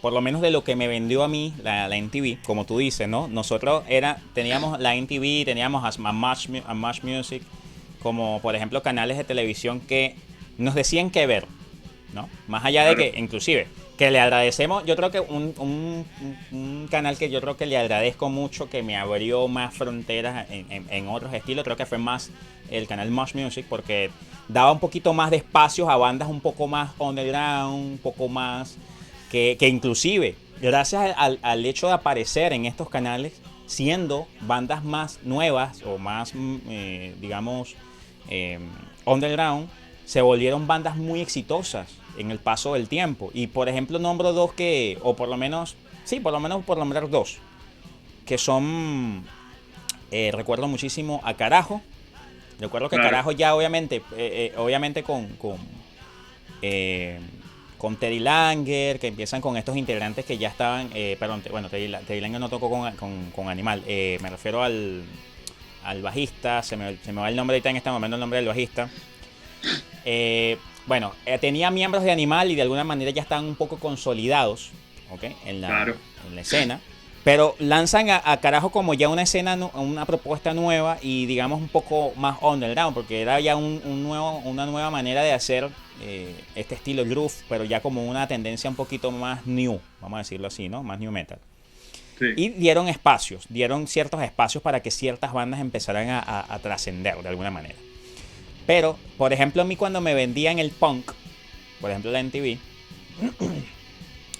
por lo menos de lo que me vendió a mí la NTV, como tú dices, ¿no? Nosotros teníamos la NTV, teníamos a Match Music, como por ejemplo canales de televisión que nos decían qué ver, ¿no? Más allá de claro. que, inclusive, que le agradecemos, yo creo que un canal que yo creo que le agradezco mucho, que me abrió más fronteras en otros estilos, creo que fue más el canal Mush Music, porque daba un poquito más de espacios a bandas un poco más underground, un poco más que inclusive, gracias al hecho de aparecer en estos canales, siendo bandas más nuevas o más, digamos, eh, underground, se volvieron bandas muy exitosas en el paso del tiempo. Y por ejemplo, nombro dos que, o por lo menos, sí, por nombrar dos, que son, recuerdo muchísimo a Carajo. Recuerdo que Claro. Carajo ya obviamente eh, con Teddy Langer, que empiezan con estos integrantes que ya estaban, perdón, bueno, Teddy Langer no tocó con Animal, me refiero al bajista, se me va el nombre ahorita en este momento, el nombre del bajista. Bueno, tenía miembros de Animal y de alguna manera ya estaban un poco consolidados, ¿ok? Claro, En la escena. Pero lanzan a Carajo como ya una escena, una propuesta nueva y digamos un poco más underground, porque era ya una nueva manera de hacer este estilo groove, pero ya como una tendencia un poquito más new, vamos a decirlo así, ¿no? Más new metal. sí, Y dieron ciertos espacios para que ciertas bandas empezaran a trascender de alguna manera. Pero, por ejemplo, a mí cuando me vendían el punk, por ejemplo la MTV,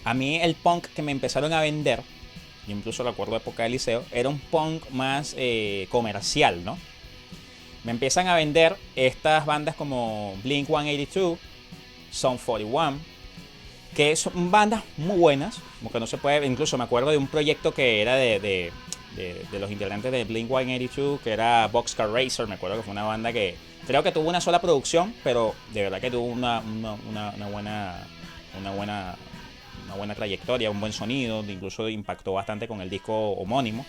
a mí el punk que me empezaron a vender, yo incluso recuerdo época de liceo, era un punk más comercial, ¿no? Me empiezan a vender estas bandas como Blink 182, Sum 41, que son bandas muy buenas, como que no se puede, incluso me acuerdo de un proyecto que era de los integrantes de Blink-182, que era Boxcar Racer. Me acuerdo que fue una banda que creo que tuvo una sola producción, pero de verdad que tuvo una buena trayectoria, un buen sonido, incluso impactó bastante con el disco homónimo.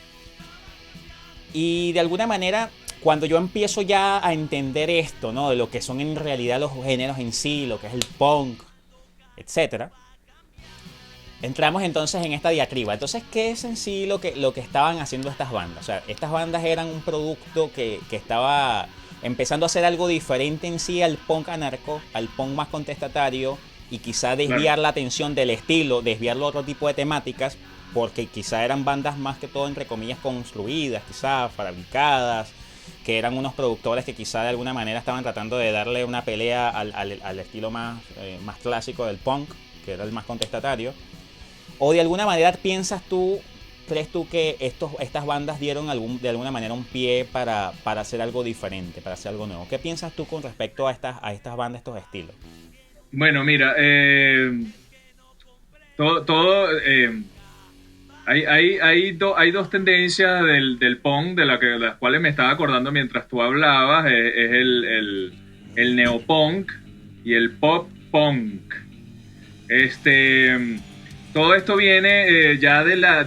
Y de alguna manera, cuando yo empiezo ya a entender esto, ¿no? De lo que son en realidad los géneros en sí, lo que es el punk, etcétera, entramos entonces en esta diatriba. Entonces, ¿qué es en sí lo que estaban haciendo estas bandas? O sea, estas bandas eran un producto que estaba empezando a hacer algo diferente en sí al punk anarco, al punk más contestatario, y quizá desviar la atención del estilo, desviarlo a otro tipo de temáticas, porque quizá eran bandas más que todo, entre comillas, construidas, quizá fabricadas, que eran unos productores que quizá de alguna manera estaban tratando de darle una pelea al estilo más clásico del punk, que era el más contestatario. O de alguna manera ¿crees tú que estas bandas dieron de alguna manera un pie para hacer algo diferente, para hacer algo nuevo? ¿Qué piensas tú con respecto a estas bandas, estos estilos? Bueno, mira, hay dos tendencias del punk de las cuales me estaba acordando mientras tú hablabas. Es el neopunk y el pop punk. Todo esto viene ya de la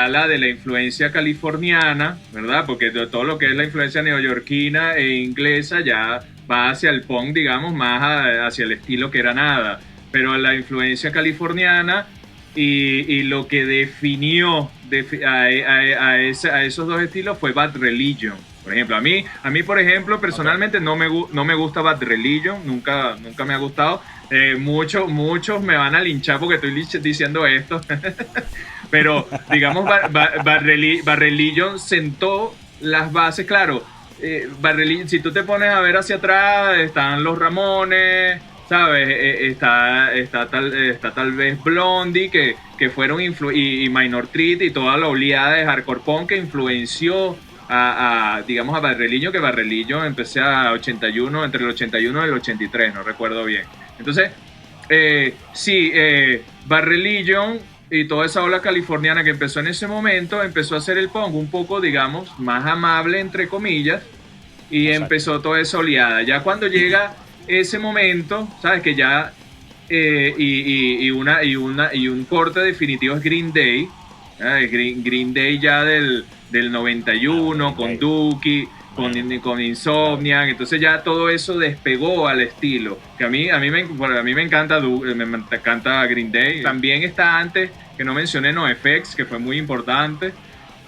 ala de la influencia californiana, ¿verdad? Porque todo lo que es la influencia neoyorquina e inglesa ya va hacia el punk, digamos, más hacia el estilo que era nada. Pero la influencia californiana y lo que definió a esos dos estilos fue Bad Religion. Por ejemplo, a mí por ejemplo, personalmente no me gusta Bad Religion, nunca me ha gustado. Muchos me van a linchar porque estoy diciendo esto. Pero, digamos, Bad Religion sentó las bases, claro. Si tú te pones a ver hacia atrás, están los Ramones, ¿sabes? Está tal vez Blondie, que fueron y Minor Threat y toda la oleada de hardcore punk que influenció digamos, a Bad Religion, que Bad Religion empecé entre el 81 y el 83, no recuerdo bien. Entonces, Bad Religion y toda esa ola californiana que empezó en ese momento, empezó a hacer el punk un poco, digamos, más amable, entre comillas, y exacto, empezó toda esa oleada. Ya cuando llega ese momento, sabes que ya y un corte definitivo es Green Day. Green Day ya del 91, con Dookie, con Insomniac. Entonces ya todo eso despegó al estilo que a mí me encanta. Me encanta Green Day. También está antes, que no mencioné, NoFX, que fue muy importante.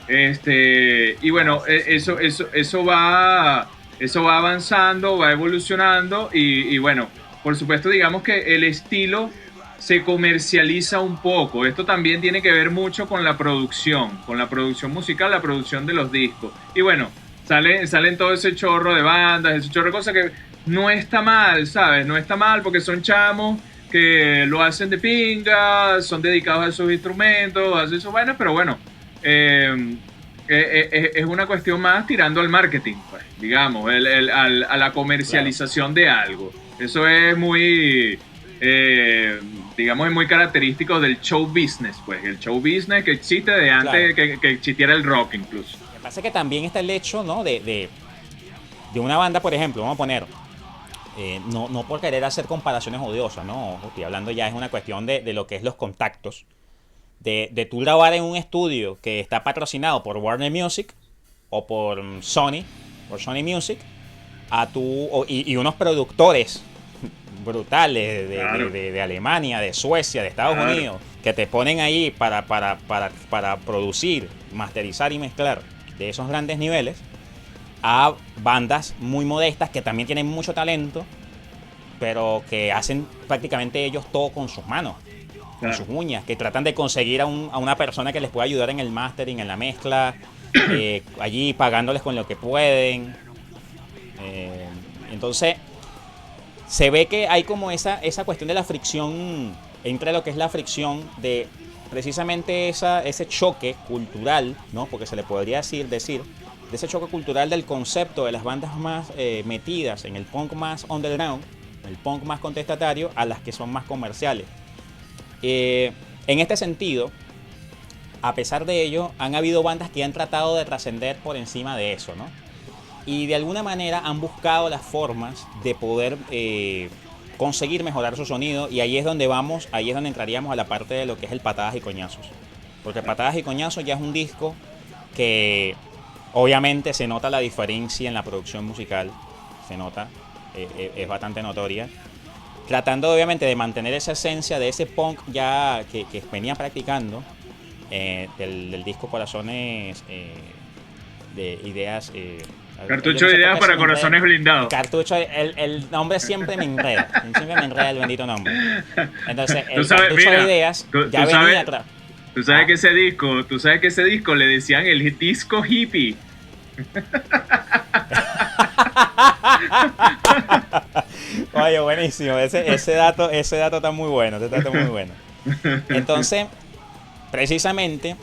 Y bueno, eso va avanzando, va evolucionando y bueno, por supuesto, digamos que el estilo se comercializa un poco. Esto también tiene que ver mucho con la producción musical, la producción de los discos. Y bueno, salen todo ese chorro de bandas, ese chorro de cosas que no está mal, ¿sabes? No está mal porque son chamos que lo hacen de pinga, son dedicados a sus instrumentos, hacen sus vainas, pero bueno, es una cuestión más tirando al marketing, pues, digamos, a la comercialización de algo. Eso es muy... digamos, es muy característico del show business, pues el show business que existe de antes, claro, que existiera el rock incluso. Lo que pasa es que también está el hecho, ¿no? de una banda, por ejemplo, vamos a poner, no por querer hacer comparaciones odiosas, ¿no? Estoy hablando ya, es una cuestión de lo que es los contactos, de tú grabar en un estudio que está patrocinado por Warner Music o por Sony Music, y unos productores brutales claro, de Alemania, de Suecia, de Estados claro, Unidos, que te ponen ahí para producir, masterizar y mezclar de esos grandes niveles, a bandas muy modestas que también tienen mucho talento, pero que hacen prácticamente ellos todo con sus manos, claro, con sus uñas, que tratan de conseguir a una persona que les pueda ayudar en el mastering, en la mezcla, allí pagándoles con lo que pueden. Entonces se ve que hay como esa cuestión de la fricción, entre lo que es la fricción de precisamente ese choque cultural, ¿no? Porque se le podría decir de ese choque cultural del concepto de las bandas más metidas en el punk más underground, el punk más contestatario, a las que son más comerciales. En este sentido, a pesar de ello, han habido bandas que han tratado de trascender por encima de eso, ¿no? Y de alguna manera han buscado las formas de poder conseguir mejorar su sonido, y ahí es donde entraríamos a la parte de lo que es el Patadas y Coñazos. Porque Patadas y Coñazos ya es un disco que obviamente se nota la diferencia en la producción musical, se nota, es bastante notoria. Tratando obviamente de mantener esa esencia de ese punk ya que venía practicando, del disco Corazones de Ideas. Cartucho de Ideas para Corazones Blindados. Cartucho, el nombre siempre me enreda el bendito nombre. Entonces, el Cartucho de Ideas ya venía atrás. Tú sabes que ese disco le decían el disco hippie. Oye, buenísimo. Ese dato está muy bueno. Entonces, precisamente,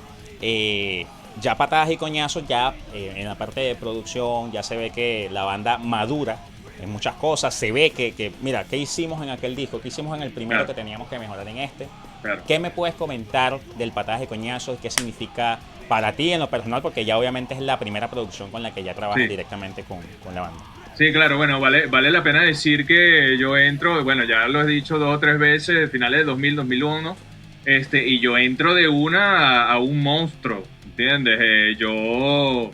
ya Patadas y Coñazos, ya en la parte de producción, ya se ve que la banda madura en muchas cosas. Se ve que mira, ¿qué hicimos en aquel disco? ¿Qué hicimos en el primero que teníamos que mejorar en este? Claro. ¿Qué me puedes comentar del Patadas y Coñazos? ¿Qué significa para ti en lo personal? Porque ya obviamente es la primera producción con la que ya trabajas directamente con la banda. Sí, claro, bueno, vale la pena decir que yo entro, bueno, ya lo he dicho 2 o 3 veces, finales de 2000, 2001, y yo entro de una a un monstruo, ¿entiendes? Yo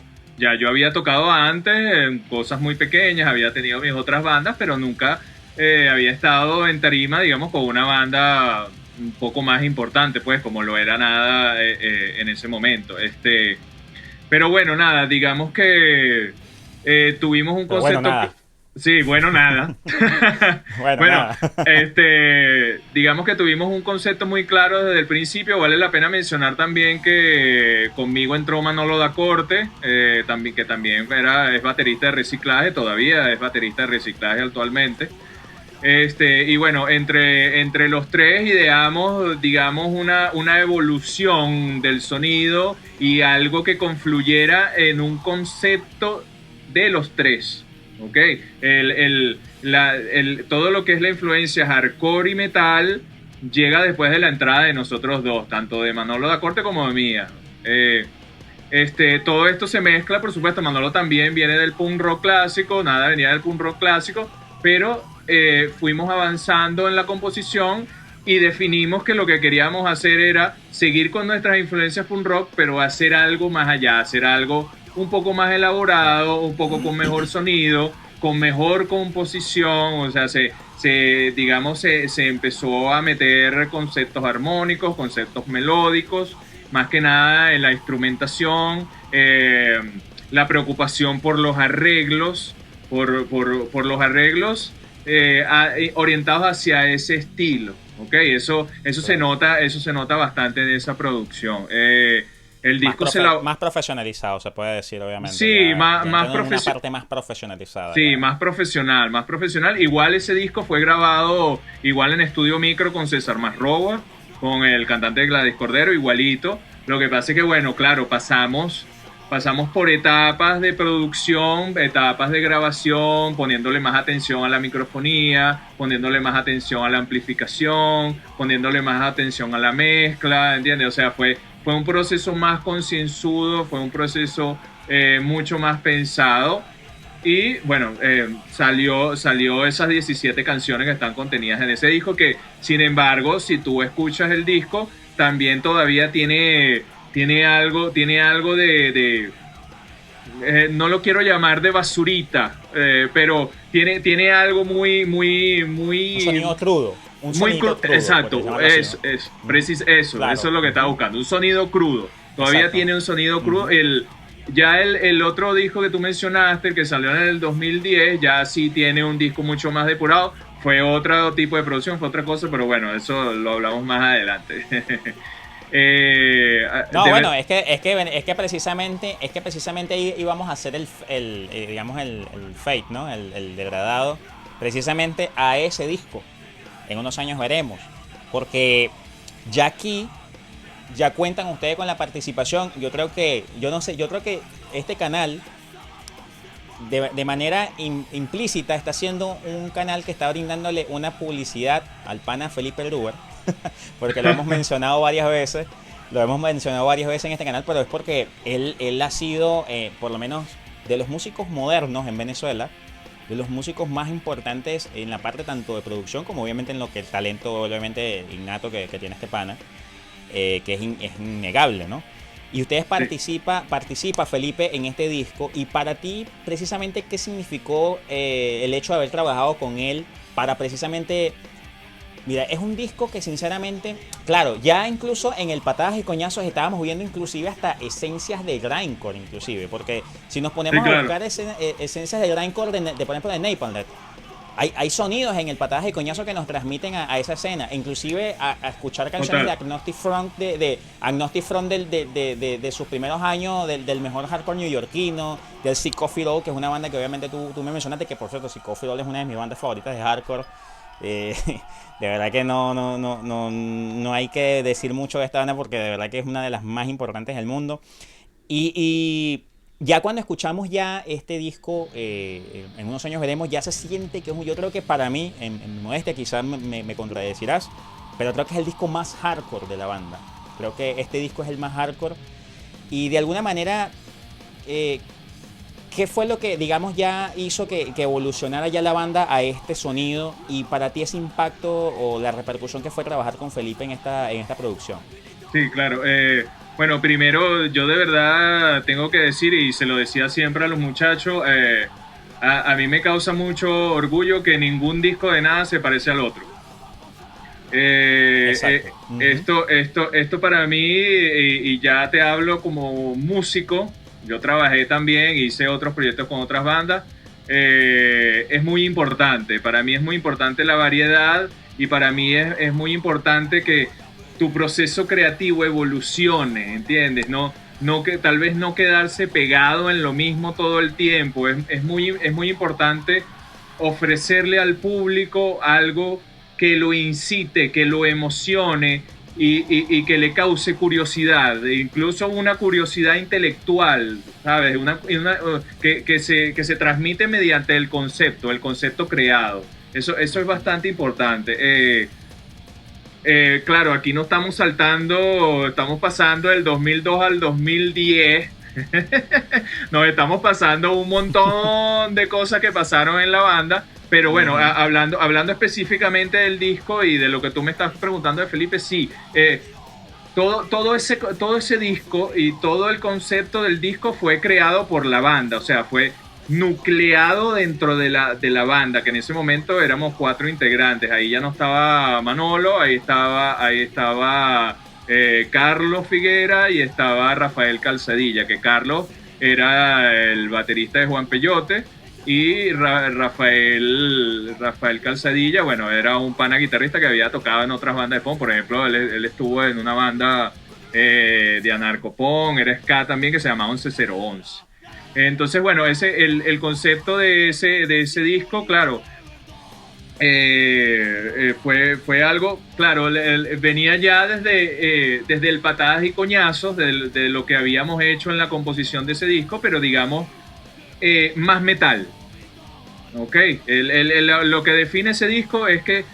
había tocado antes en cosas muy pequeñas, había tenido mis otras bandas, pero nunca había estado en tarima, digamos, con una banda un poco más importante, pues, como lo era Nada en ese momento. Pero bueno, nada, digamos que tuvimos un concepto... Bueno, nada. Sí, bueno, nada. bueno, nada. Digamos que tuvimos un concepto muy claro desde el principio. Vale la pena mencionar también que conmigo entró Manolo Da Corte, que también es baterista de Reciclaje, todavía es baterista de Reciclaje actualmente. Y bueno, entre los tres ideamos, digamos, una evolución del sonido y algo que confluyera en un concepto de los tres. ¿Ok? Todo lo que es la influencia hardcore y metal llega después de la entrada de nosotros dos, tanto de Manolo Da Corte como de mía. Todo esto se mezcla, por supuesto. Manolo también viene del punk rock clásico, Nada venía del punk rock clásico, pero fuimos avanzando en la composición y definimos que lo que queríamos hacer era seguir con nuestras influencias punk rock, pero hacer algo más allá, hacer algo un poco más elaborado, un poco con mejor sonido, con mejor composición. O sea, se empezó a meter conceptos armónicos, conceptos melódicos, más que nada en la instrumentación, la preocupación por los arreglos, por los arreglos orientados hacia ese estilo. ¿Okay? Eso se nota bastante en esa producción. El disco más profesionalizado, se puede decir, obviamente. Sí, más una parte más profesionalizada. Sí, más profesional. Igual ese disco fue grabado igual en Estudio Micro con César Masroba, con el cantante de Gladys Cordero, igualito. Lo que pasa es que, bueno, claro, pasamos por etapas de producción, etapas de grabación, poniéndole más atención a la microfonía, poniéndole más atención a la amplificación, poniéndole más atención a la mezcla, ¿entiendes? O sea, fue un proceso más concienzudo, fue un proceso mucho más pensado. Y bueno, salió esas 17 canciones que están contenidas en ese disco, que sin embargo, si tú escuchas el disco, también todavía tiene algo de no lo quiero llamar de basurita, pero tiene algo muy un sonido crudo. Un sonido crudo, exacto, eso es lo que estaba buscando, un sonido crudo. Todavía exacto. Tiene un sonido crudo. El otro disco que tú mencionaste, el que salió en el 2010, ya sí tiene un disco mucho más depurado. Fue otro tipo de producción, fue otra cosa, pero bueno, eso lo hablamos más adelante. Bueno, es que precisamente ahí íbamos a hacer el fade, ¿no? El degradado, precisamente a ese disco. En unos años veremos, porque ya aquí ya cuentan ustedes con la participación. Yo creo que este canal de manera implícita está siendo un canal que está brindándole una publicidad al pana Felipe Gruber, porque lo hemos mencionado varias veces, lo hemos mencionado varias veces en este canal, pero es porque él ha sido, por lo menos de los músicos modernos en Venezuela, de los músicos más importantes en la parte tanto de producción como obviamente en lo que el talento obviamente innato que tiene este pana, que es innegable, ¿no? Y ustedes Sí. participa Felipe en este disco, y para ti precisamente qué significó el hecho de haber trabajado con él para precisamente. Mira, es un disco que sinceramente, claro, ya incluso en el Patadas y Coñazos estábamos viendo inclusive hasta esencias de grindcore inclusive, porque si nos Sí, ponemos a claro, buscar esencias de grindcore por ejemplo de Napalm Death, hay sonidos en el Patadas y Coñazos que nos transmiten a esa escena, inclusive a escuchar canciones de total. Agnostic Front, de Agnostic Front de sus primeros años, del mejor hardcore neoyorquino, del Psychophil, que es una banda que obviamente tú me mencionaste, que por cierto Psychophil es una de mis bandas favoritas de hardcore. Eh, de verdad que no hay que decir mucho de esta banda porque de verdad que es una de las más importantes del mundo. Y ya cuando escuchamos ya este disco, en unos años veremos, ya se siente que yo creo que para mí, en mi modestia quizás me contradecirás, pero creo que es el disco más hardcore de la banda. Creo que este disco es el más hardcore y de alguna manera, eh, ¿qué fue lo que, digamos, ya hizo que evolucionara ya la banda a este sonido? Y para ti ese impacto o la repercusión que fue trabajar con Felipe en esta producción. Sí, claro. Bueno, primero yo de verdad tengo que decir, y se lo decía siempre a los muchachos, a mí me causa mucho orgullo que ningún disco de nada se parece al otro. Exacto. Ujú. Esto para mí, y ya te hablo como músico, yo trabajé también, hice otros proyectos con otras bandas, es muy importante. Para mí es muy importante la variedad y para mí es muy importante que tu proceso creativo evolucione, ¿entiendes? No que tal vez no quedarse pegado en lo mismo todo el tiempo. Es muy importante ofrecerle al público algo que lo incite, que lo emocione y que le cause curiosidad, incluso una curiosidad intelectual, ¿sabes? Que se transmite mediante el concepto creado. Eso es bastante importante. Claro, aquí no estamos saltando, estamos pasando del 2002 al 2010. Nos estamos pasando un montón de cosas que pasaron en la banda, pero bueno, Ujú. hablando específicamente del disco y de lo que tú me estás preguntando de Felipe, sí, todo ese disco y todo el concepto del disco fue creado por la banda, o sea, fue nucleado dentro de la banda, que en ese momento éramos 4 integrantes. Ahí ya no estaba Manolo, ahí estaba Carlos Figuera y estaba Rafael Calzadilla, que Carlos era el baterista de Juan Peyote y Rafael Calzadilla, bueno, era un pana guitarrista que había tocado en otras bandas de punk. Por ejemplo, él estuvo en una banda de anarcopunk, era ska también, que se llamaba 11011. Entonces, bueno, el concepto de ese disco, claro, fue algo, claro, venía ya desde el Patadas y Coñazos, de lo que habíamos hecho en la composición de ese disco, pero digamos, más metal. Ok, lo que define ese disco es que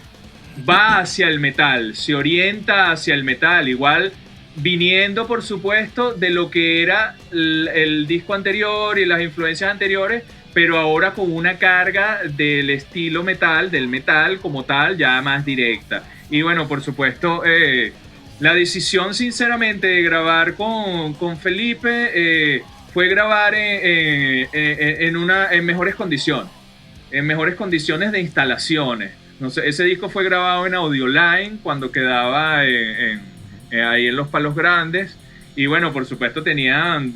va hacia el metal, se orienta hacia el metal, igual viniendo por supuesto de lo que era el disco anterior y las influencias anteriores, pero ahora con una carga del estilo metal, del metal como tal, ya más directa. Y bueno, por supuesto, la decisión sinceramente de grabar con Felipe fue grabar en mejores condiciones, en mejores condiciones de instalaciones. No sé, ese disco fue grabado en Audioline cuando quedaba ahí en Los Palos Grandes. Y bueno, por supuesto tenían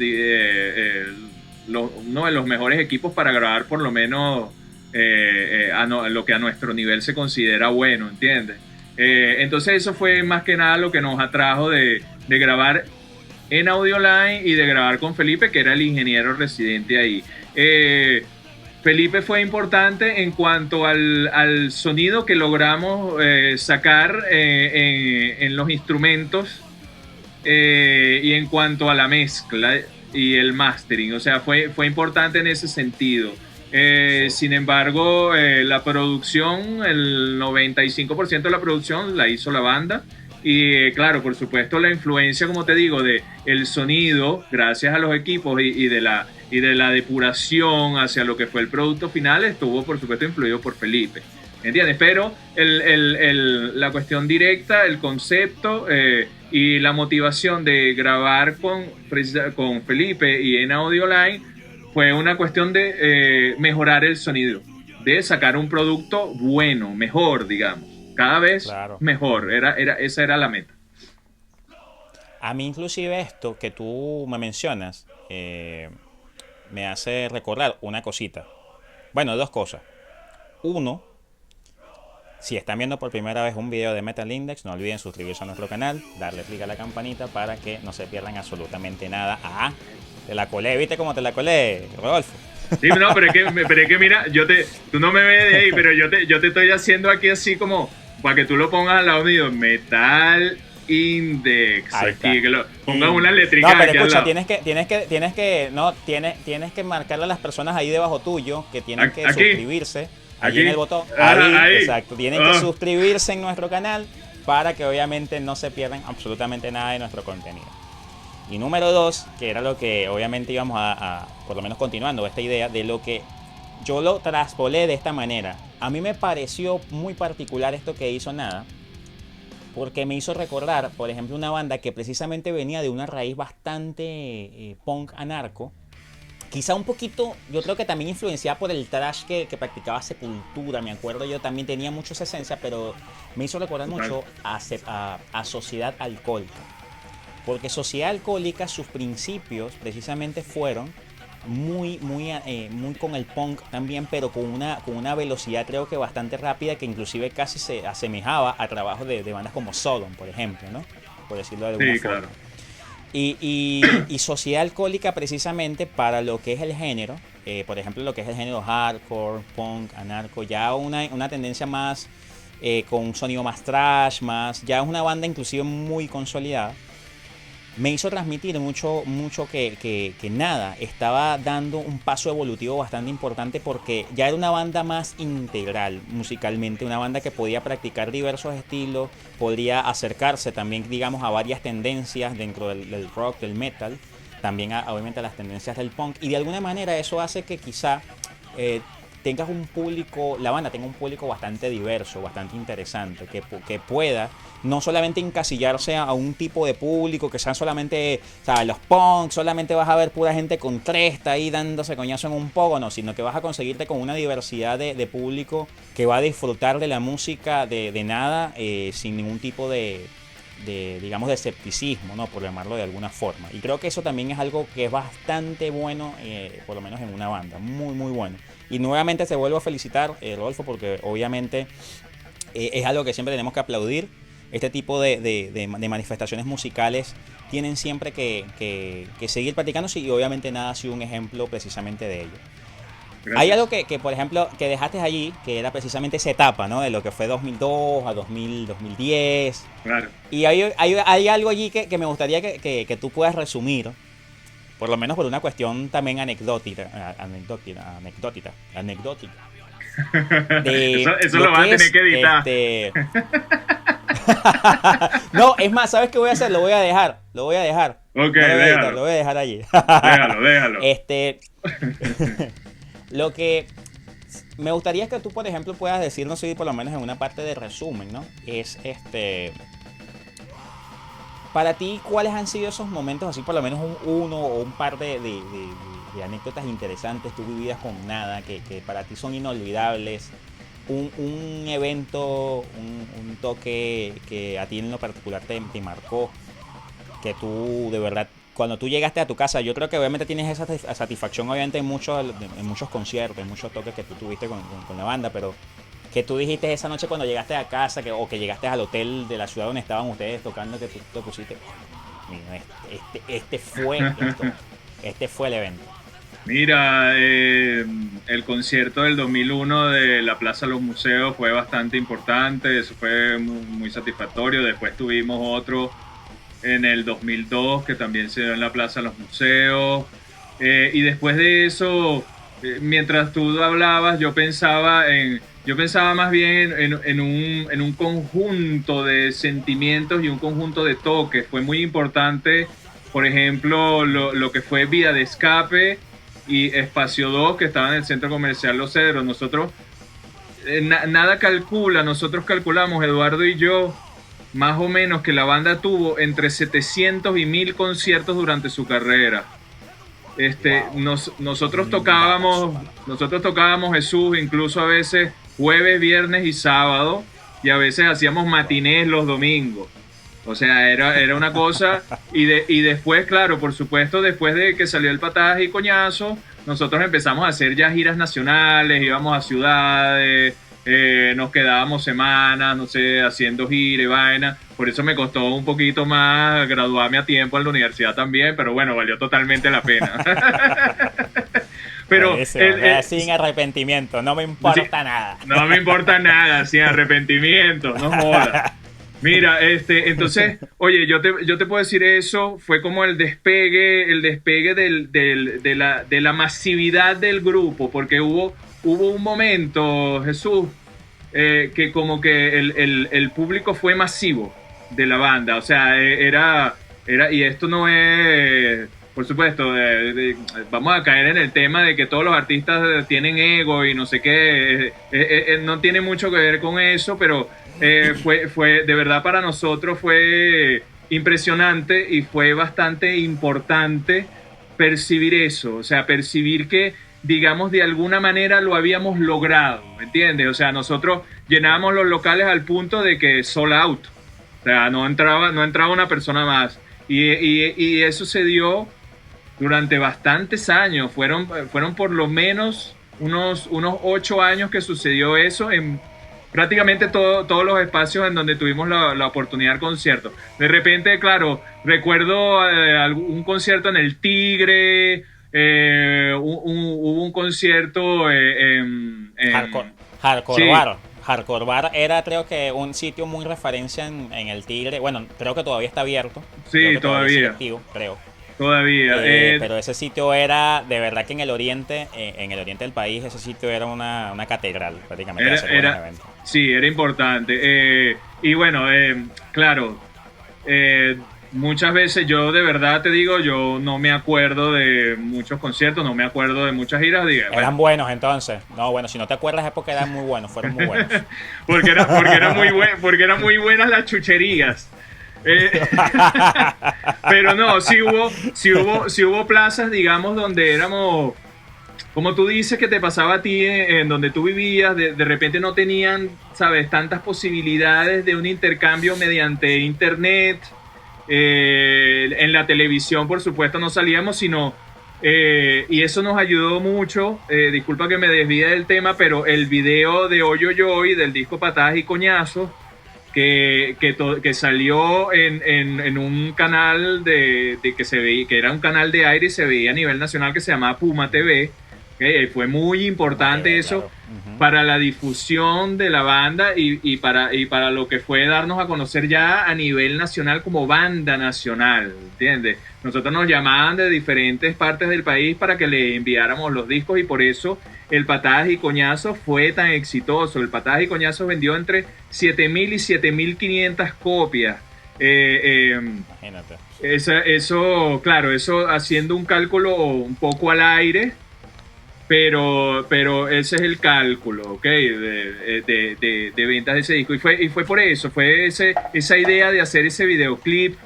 uno de los mejores equipos para grabar por lo menos lo que a nuestro nivel se considera bueno, ¿entiendes? Entonces eso fue más que nada lo que nos atrajo de grabar en Audioline y de grabar con Felipe, que era el ingeniero residente ahí. Felipe fue importante en cuanto al sonido que logramos sacar en los instrumentos y en cuanto a la mezcla y el mastering. O sea, fue importante en ese sentido. Sí. Sin embargo, la producción, el 95% de la producción la hizo la banda. Y claro, por supuesto, la influencia, como te digo, de el sonido, gracias a los equipos y de la depuración hacia lo que fue el producto final, estuvo, por supuesto, influido por Felipe. ¿Entiendes? Pero la cuestión directa, el concepto y la motivación de grabar con Felipe y en Audioline fue una cuestión de mejorar el sonido, de sacar un producto bueno, mejor, digamos, cada vez Claro. mejor. Esa era la meta. A mí inclusive esto que tú me mencionas me hace recordar una cosita. Bueno, dos cosas. Uno, si están viendo por primera vez un video de Metal Index, no olviden suscribirse a nuestro canal, darle clic a la campanita para que no se pierdan absolutamente nada. Ah, te la colé, ¿viste cómo te la colé, Rodolfo? Sí, no, pero es que mira, tú no me ves de ahí, pero yo te estoy haciendo aquí así como para que tú lo pongas al lado mío. Metal Index. Ahí está. Aquí, que lo pongas una No, letrica pero aquí al escucha, lado. tienes que marcarle a las personas ahí debajo tuyo que tienen que Aquí, suscribirse. Allí aquí. en el botón. Ah, Ahí, ahí. exacto. Tienen que suscribirse en nuestro canal para que obviamente no se pierdan absolutamente nada de nuestro contenido. Y número dos, que era lo que obviamente íbamos por lo menos continuando esta idea, de lo que yo lo traspolé de esta manera. A mí me pareció muy particular esto que hizo Nada, porque me hizo recordar, por ejemplo, una banda que precisamente venía de una raíz bastante punk anarco. Quizá un poquito, yo creo que también influenciada por el thrash que practicaba Sepultura, me acuerdo yo también tenía mucho esa esencia, pero me hizo recordar mucho a Sociedad Alcohólica. Porque Sociedad Alcohólica, sus principios precisamente fueron muy con el punk también, pero con una velocidad creo que bastante rápida, que inclusive casi se asemejaba a trabajos de bandas como Sodom, por ejemplo, ¿no? Por decirlo de alguna Sí, forma. claro. Y Sociedad Alcohólica precisamente para lo que es el género, por ejemplo lo que es el género hardcore, punk, anarco, ya una tendencia más con un sonido más trash, ya es una banda inclusive muy consolidada. Me hizo transmitir mucho que Nada estaba dando un paso evolutivo bastante importante, porque ya era una banda más integral musicalmente, una banda que podía practicar diversos estilos, podría acercarse también, digamos, a varias tendencias dentro del rock, del metal, también obviamente a las tendencias del punk, y de alguna manera eso hace que quizá tengas un público, la banda tenga un público bastante diverso, bastante interesante, que pueda no solamente encasillarse a un tipo de público, que sean solamente, o sea, los punks, solamente vas a ver pura gente con cresta ahí dándose coñazo en un poco, no, sino que vas a conseguirte con una diversidad de público que va a disfrutar de la música de Nada sin ningún tipo digamos, de escepticismo, ¿no? Por llamarlo de alguna forma. Y creo que eso también es algo que es bastante bueno, por lo menos en una banda, muy bueno. Y nuevamente te vuelvo a felicitar, Rodolfo, porque obviamente es algo que siempre tenemos que aplaudir. Este tipo de manifestaciones musicales tienen siempre que seguir practicándose, y obviamente Nada ha sido un ejemplo precisamente de ello. Gracias. Hay algo por ejemplo, que dejaste allí, que era precisamente esa etapa, ¿no? De lo que fue 2002 a 2010. Claro. Y hay algo allí que me gustaría que tú puedas resumir, por lo menos por una cuestión también anecdótica. Eso lo vas a tener que editar. No, es más, ¿sabes qué voy a hacer? Lo voy a dejar. Ok, No lo voy a déjalo. editar, lo voy a dejar allí. Déjalo. Lo que me gustaría que tú, por ejemplo, puedas decirnos, si por lo menos en una parte de resumen, ¿no? Es para ti, ¿cuáles han sido esos momentos, así por lo menos uno o un par de anécdotas interesantes tú vividas con Nada, que para ti son inolvidables? Un evento, un toque que a ti en lo particular te marcó, que tú de verdad, cuando tú llegaste a tu casa, yo creo que obviamente tienes esa satisfacción obviamente en muchos conciertos, en muchos toques que tú tuviste con la banda, pero que tú dijiste esa noche cuando llegaste a casa, o que llegaste al hotel de la ciudad donde estaban ustedes tocando, que tú te pusiste, mira, este fue el evento. Mira, el concierto del 2001 de la Plaza de los Museos fue bastante importante, eso fue muy satisfactorio. Después tuvimos otro en el 2002 que también se dio en la Plaza de los Museos. Y después de eso mientras tú hablabas, yo pensaba más bien en un conjunto de sentimientos y un conjunto de toques. Fue muy importante, por ejemplo, lo que fue Vía de Escape y Espacio 2, que estaba en el Centro Comercial Los Cedros. Nosotros, nada calcula, nosotros calculamos, Eduardo y yo, más o menos que la banda tuvo entre 700 y 1000 conciertos durante su carrera. Wow. Datos, mano. Nosotros tocábamos Jesús, incluso a veces jueves, viernes y sábado, y a veces hacíamos matinés los domingos. O sea, era una cosa, y después, claro, por supuesto, después de que salió el Patadas y Coñazo, nosotros empezamos a hacer ya giras nacionales, íbamos a ciudades, nos quedábamos semanas, no sé, haciendo gira y vaina. Por eso me costó un poquito más graduarme a tiempo en la universidad también, pero bueno, valió totalmente la pena. Pero Buenísimo, sin arrepentimiento, no me sí, importa nada. no me importa nada, sin arrepentimiento, no joda. Mira, entonces, oye, yo te puedo decir eso, fue como el despegue de la masividad del grupo, porque hubo un momento, Jesús, que como que el público fue masivo de la banda, o sea, y esto no es, por supuesto, vamos a caer en el tema de que todos los artistas tienen ego y no sé qué, no tiene mucho que ver con eso, pero de verdad para nosotros fue impresionante y fue bastante importante percibir eso, o sea, percibir que, digamos, de alguna manera lo habíamos logrado, ¿me entiendes? O sea, nosotros llenábamos los locales al punto de que sold out, o sea, no entraba una persona más. Y eso se dio durante bastantes años, fueron por lo menos unos 8 años que sucedió eso en prácticamente todos los espacios en donde tuvimos la oportunidad de concierto. De repente, claro, recuerdo un concierto en el Tigre, hubo un concierto Hardcore, Hardcore sí, Bar. Hardcore Bar era creo que un sitio muy referencia en el Tigre. Bueno, creo que todavía está abierto. Creo sí, que todavía sigue todavía, activo, creo. todavía. Pero ese sitio era, de verdad que en el oriente del país, ese sitio era una catedral prácticamente de Era, hacer buenos era, eventos. sí, era importante. Y bueno, claro, eh, muchas veces yo de verdad te digo, yo no me acuerdo de muchos conciertos, no me acuerdo de muchas giras, diga, bueno, Eran buenos entonces. No, bueno, si no te acuerdas es porque eran muy buenos, fueron muy buenos. porque eran muy buenas las chucherías. Eh, pero no, sí hubo plazas, digamos, donde éramos, como tú dices que te pasaba a ti en donde tú vivías, de repente no tenían, sabes, tantas posibilidades de un intercambio mediante internet. En la televisión, por supuesto, no salíamos, sino... y eso nos ayudó mucho. Disculpa que me desvíe del tema, pero el video de Hoyo Yoy del disco Patadas y Coñazos que salió en un canal de que se veía, que era un canal de aire y se veía a nivel nacional que se llamaba Puma TV. ¿Okay? Fue muy Puma importante TV, eso claro. Ujú. para la difusión de la banda y para lo que fue darnos a conocer ya a nivel nacional como banda nacional, ¿entiendes? Nosotros nos llamaban de diferentes partes del país para que le enviáramos los discos y por eso el Patadas y Coñazos fue tan exitoso. El Patadas y Coñazos vendió entre 7.000 y 7.500 copias. Imagínate. Eso, claro, eso haciendo un cálculo un poco al aire, pero ese es el cálculo, ¿ok? De ventas de ese disco. Y fue por eso, fue esa idea de hacer ese videoclip,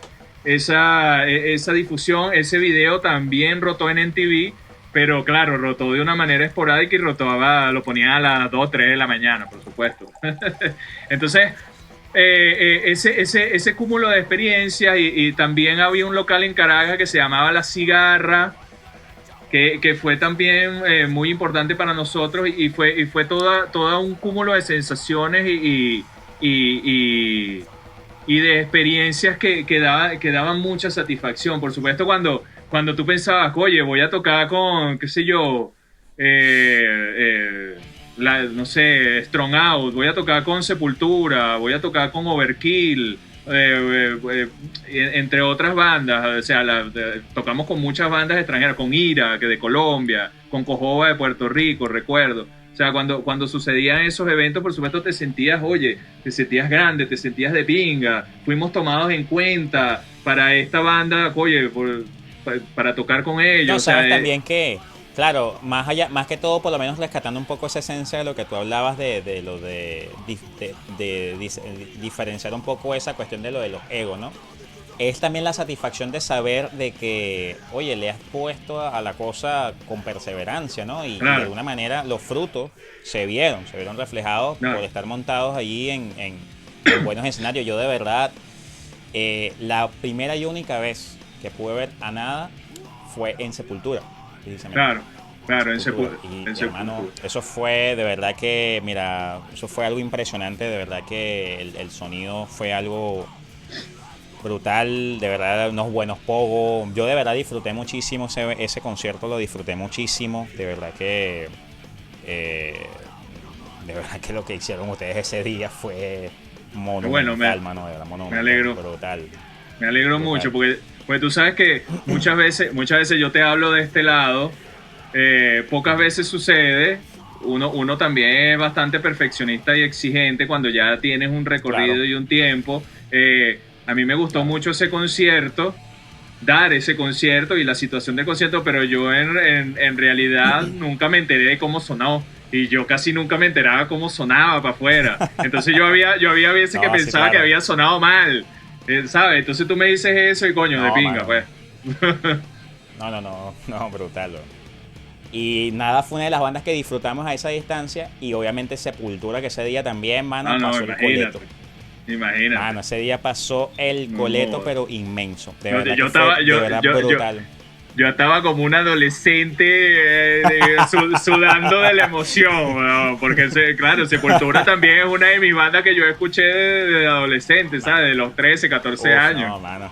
esa difusión, ese video también rotó en MTV, pero claro, rotó de una manera esporádica y rotaba, lo ponía a las 2 3 de la mañana, por supuesto. Entonces, ese cúmulo de experiencias y también había un local en Caracas que se llamaba La Cigarra, que fue también muy importante para nosotros y fue toda un cúmulo de sensaciones y, y de experiencias que daban mucha satisfacción. Por supuesto, cuando tú pensabas, oye, voy a tocar con, qué sé yo, no sé, Strong Out, voy a tocar con Sepultura, voy a tocar con Overkill, entre otras bandas, o sea, tocamos con muchas bandas extranjeras, con Ira, que de Colombia, con Cojoba de Puerto Rico, recuerdo. O sea, cuando sucedían esos eventos, por supuesto, te sentías, oye, te sentías grande, te sentías de pinga, fuimos tomados en cuenta para esta banda, oye, para tocar con ellos. No, o sea, sabes también que, claro, más allá, más que todo, por lo menos rescatando un poco esa esencia de lo que tú hablabas de lo de diferenciar un poco esa cuestión de lo de los egos, ¿no? Es también la satisfacción de saber de que, oye, le has puesto a la cosa con perseverancia, ¿no? Y de claro, alguna manera los frutos se vieron reflejados no, por estar montados allí en buenos escenarios. Yo de verdad, la primera y única vez que pude ver a Nada fue en Sepultura, precisamente. claro, claro, Y hermano, eso fue de verdad que, mira, eso fue algo impresionante, de verdad que el sonido fue algo brutal, de verdad, unos buenos pogos. Yo de verdad disfruté muchísimo ese concierto, lo disfruté muchísimo, de verdad que de verdad que lo que hicieron ustedes ese día fue monumental, bueno, mano, de verdad, me monumental, alegro. brutal, Me alegro brutal. mucho porque tú sabes que muchas veces yo te hablo de este lado, pocas veces sucede. Uno también es bastante perfeccionista y exigente cuando ya tienes un Claro, recorrido y un tiempo. A mí me gustó claro. mucho ese concierto, dar ese concierto y la situación del concierto, pero yo en realidad nunca me enteré de cómo sonó. Y yo casi nunca me enteraba cómo sonaba para afuera. Entonces yo había veces que No, sí, pensaba que claro. había sonado mal. ¿Sabes? Entonces tú me dices eso y coño, de No, pinga, mano. pues. No, brutal, bro. Y Nada fue una de las bandas que disfrutamos a esa distancia. Y obviamente Sepultura, que ese día también, mano, No, no, pasó el coleto. imagínate. Imagínate. Mano, ese día pasó el coleto, No, pero inmenso. De no, verdad que fue de verdad brutal. yo estaba como un adolescente sudando de la emoción, ¿no? Porque claro, Sepultura también es una de mis bandas que yo escuché de adolescente, ¿sabes? De los 13, 14 Uf, años. no, mano.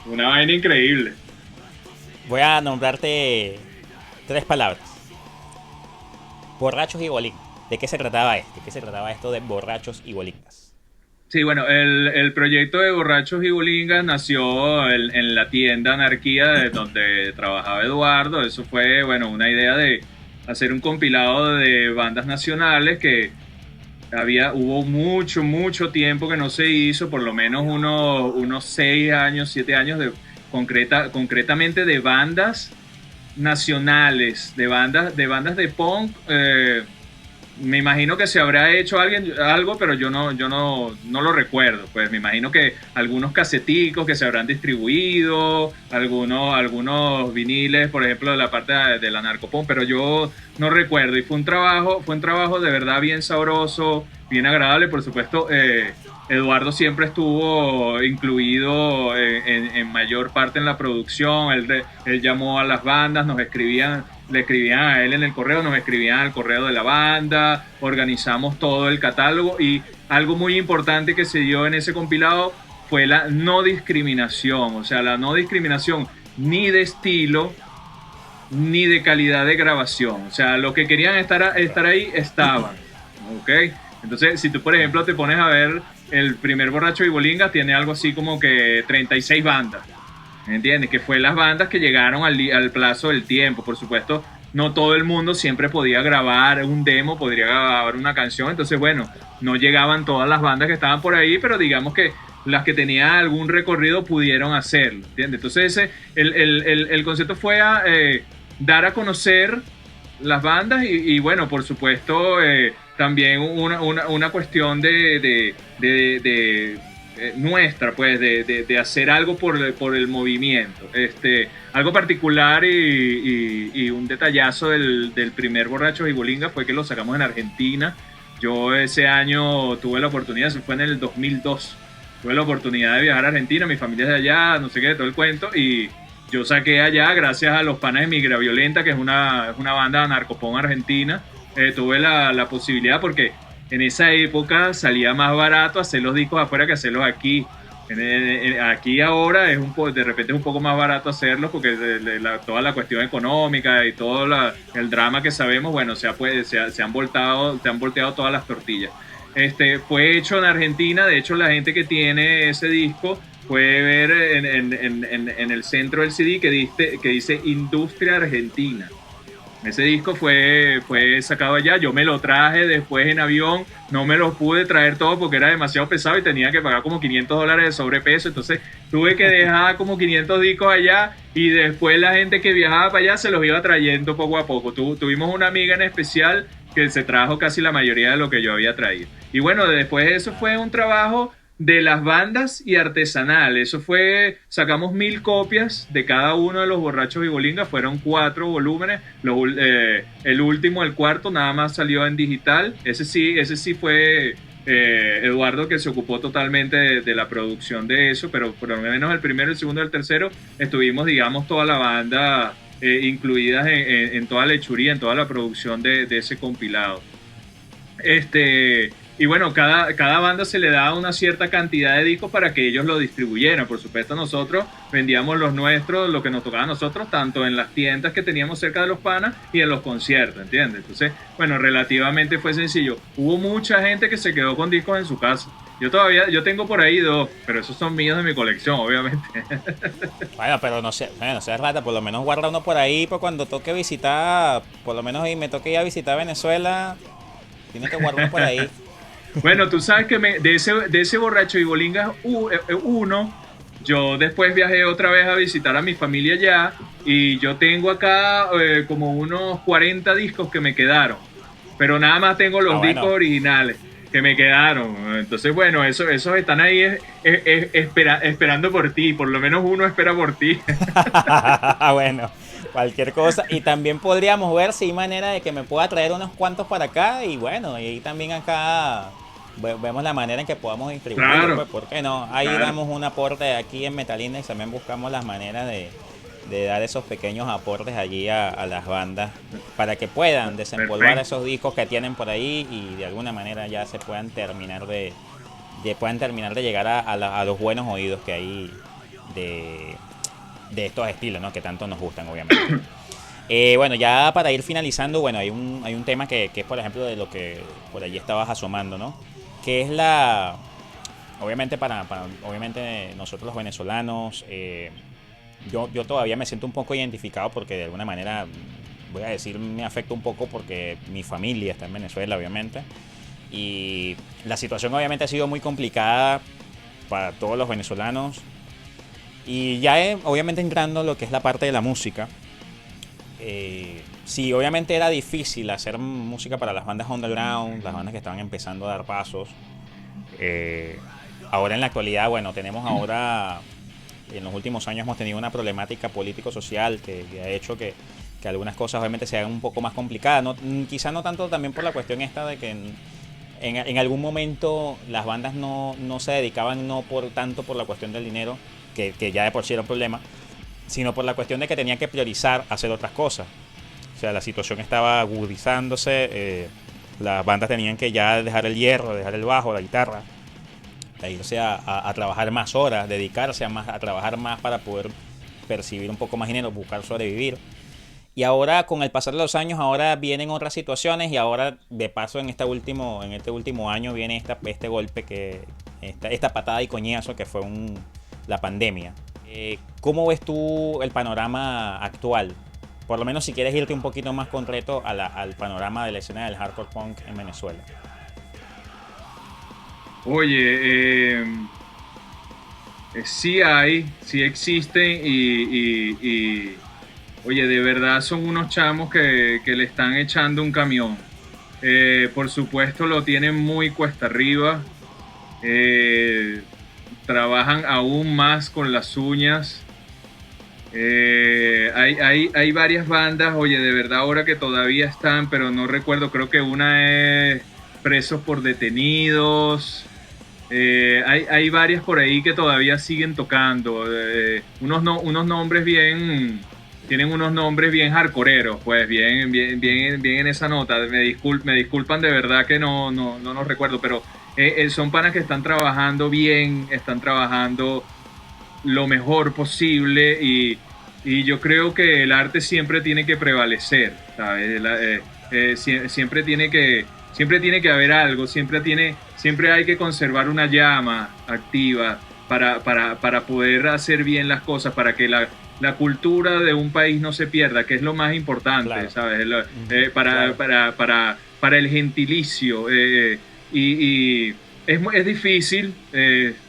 Una vaina increíble. Voy a nombrarte tres palabras. Borrachos y bolín. ¿De qué se trataba esto? ¿De qué se trataba esto de borrachos y bolingas? Sí, bueno, el proyecto de Borrachos y Bolingas nació en la tienda Anarquía, de donde trabajaba Eduardo. Eso fue, bueno, una idea de hacer un compilado de bandas nacionales que hubo mucho tiempo que no se hizo, por lo menos unos 6 años, 7 años concretamente de bandas nacionales, de bandas de punk. Me imagino que se habrá hecho algo, pero yo no lo recuerdo. Pues me imagino que algunos caseticos que se habrán distribuido, algunos viniles, por ejemplo, de la parte de la narcopón, pero yo no recuerdo. Y fue un trabajo de verdad bien sabroso, bien agradable. Por supuesto, Eduardo siempre estuvo incluido en mayor parte en la producción. Él llamó a las bandas, le escribían a él en el correo, nos escribían al correo de la banda, organizamos todo el catálogo y algo muy importante que se dio en ese compilado fue la no discriminación, o sea, la no discriminación ni de estilo ni de calidad de grabación, o sea, lo que querían estar ahí estaban, ¿ok? Entonces, si tú, por ejemplo, te pones a ver el primer Borracho y Bolinga, tiene algo así como que 36 bandas. ¿Me entiendes? Que fue las bandas que llegaron al plazo del tiempo. Por supuesto, no todo el mundo siempre podía grabar un demo, podría grabar una canción. Entonces, bueno, no llegaban todas las bandas que estaban por ahí, pero digamos que las que tenían algún recorrido pudieron hacerlo. ¿Entiendes? Entonces, el concepto fue dar a conocer las bandas y bueno, por supuesto, también una cuestión de nuestra, pues, de hacer algo por el movimiento. Algo particular y un detallazo del primer Borrachos y Bolinga fue que lo sacamos en Argentina. Yo ese año tuve la oportunidad, eso fue en el 2002, tuve la oportunidad de viajar a Argentina, mi familia es de allá, no sé qué, todo el cuento, y yo saqué allá gracias a los panas de Migra Violenta, que es una banda narcopón argentina. Tuve la posibilidad porque en esa época salía más barato hacer los discos afuera que hacerlos aquí. Aquí ahora de repente es un poco más barato hacerlos porque toda la cuestión económica y todo el drama que sabemos, bueno, se han volteado todas las tortillas. Fue hecho en Argentina. De hecho, la gente que tiene ese disco puede ver en el centro del CD que dice Industria Argentina. Ese disco fue sacado allá. Yo me lo traje después en avión. No me lo pude traer todo porque era demasiado pesado y tenía que pagar como $500 de sobrepeso. Entonces tuve que dejar como 500 discos allá y después la gente que viajaba para allá se los iba trayendo poco a poco. Tuvimos una amiga en especial que se trajo casi la mayoría de lo que yo había traído. Y bueno, después de eso fue un trabajo de las bandas y artesanal. Eso fue, sacamos 1000 copias de cada uno de los Borrachos y Bolingas. Fueron 4 volúmenes. El último, el cuarto, nada más salió en digital. Ese sí fue Eduardo, que se ocupó totalmente de la producción de eso, pero por lo menos el primero, el segundo y el tercero estuvimos, digamos, toda la banda incluidas en toda la hechuría, en toda la producción de ese compilado. Y bueno, cada banda se le da una cierta cantidad de discos para que ellos lo distribuyeran. Por supuesto, nosotros vendíamos los nuestros, lo que nos tocaba a nosotros, tanto en las tiendas que teníamos cerca de los panas y en los conciertos, ¿entiendes? Entonces, bueno, relativamente fue sencillo. Hubo mucha gente que se quedó con discos en su casa. Yo tengo por ahí 2, pero esos son míos de mi colección, obviamente. Bueno, pero no sé, rata, por lo menos guarda uno por ahí, pues cuando toque visitar, por lo menos y me toque ir a visitar Venezuela, tiene que guardar uno por ahí. Bueno, tú sabes que de ese Borracho y Bolingas 1, yo después viajé otra vez a visitar a mi familia allá y yo tengo acá como unos 40 discos que me quedaron, pero nada más tengo los discos originales que me quedaron. Entonces, bueno, esos están ahí esperando por ti, por lo menos uno espera por ti. Bueno, cualquier cosa. Y también podríamos ver si hay manera de que me pueda traer unos cuantos para acá. Y bueno, y ahí también acá vemos la manera en que podamos distribuirlo. Claro, pues, ¿por qué no? Ahí damos un aporte aquí en Metalindex. También buscamos las maneras de dar esos pequeños aportes allí a las bandas para que puedan desempolvar esos discos que tienen por ahí y de alguna manera ya se puedan terminar de llegar a los buenos oídos que hay de estos estilos, ¿no? Que tanto nos gustan, obviamente. Bueno, ya para ir finalizando, bueno, hay un tema que es, por ejemplo, de lo que por allí estabas asomando, ¿no? Que es obviamente obviamente nosotros los venezolanos, yo todavía me siento un poco identificado porque de alguna manera, voy a decir, me afecta un poco porque mi familia está en Venezuela, obviamente. Y la situación obviamente ha sido muy complicada para todos los venezolanos. Y ya obviamente entrando en lo que es la parte de la música. Sí, obviamente era difícil hacer música para las bandas underground, las bandas que estaban empezando a dar pasos. Ahora en la actualidad, bueno, tenemos ahora... En los últimos años hemos tenido una problemática político-social que ha hecho que algunas cosas obviamente se hagan un poco más complicadas. Quizá no tanto también por la cuestión esta de que en algún momento las bandas no se dedicaban no tanto por la cuestión del dinero, que ya de por sí era un problema, sino por la cuestión de que tenían que priorizar hacer otras cosas. O sea, la situación estaba agudizándose, las bandas tenían que ya dejar el hierro, dejar el bajo, la guitarra, irse a trabajar más horas, dedicarse a trabajar más para poder percibir un poco más dinero, buscar sobrevivir. Y ahora, con el pasar de los años, ahora vienen otras situaciones y ahora, de paso, en este último año viene este golpe, esta patada y coñazo que fue la pandemia. ¿Cómo ves tú el panorama actual? Por lo menos si quieres irte un poquito más concreto al panorama de la escena del hardcore punk en Venezuela. Oye, sí existen y oye, de verdad son unos chamos que le están echando un camión. Por supuesto lo tienen muy cuesta arriba, trabajan aún más con las uñas. Hay varias bandas, oye, de verdad ahora que todavía están, pero no recuerdo, creo que una es Presos por Detenidos. Hay varias por ahí que todavía siguen tocando, unos nombres bien, tienen unos nombres bien hardcoreeros, pues bien en esa nota. Me disculpan de verdad que no los recuerdo, pero son panas que están trabajando bien, están trabajando lo mejor posible y yo creo que el arte siempre tiene que prevalecer, ¿sabes? Siempre tiene que siempre tiene que haber algo, siempre hay que conservar una llama activa para poder hacer bien las cosas, para que la cultura de un país no se pierda, que es lo más importante, Claro. ¿sabes? Claro. Para el gentilicio. Y es difícil,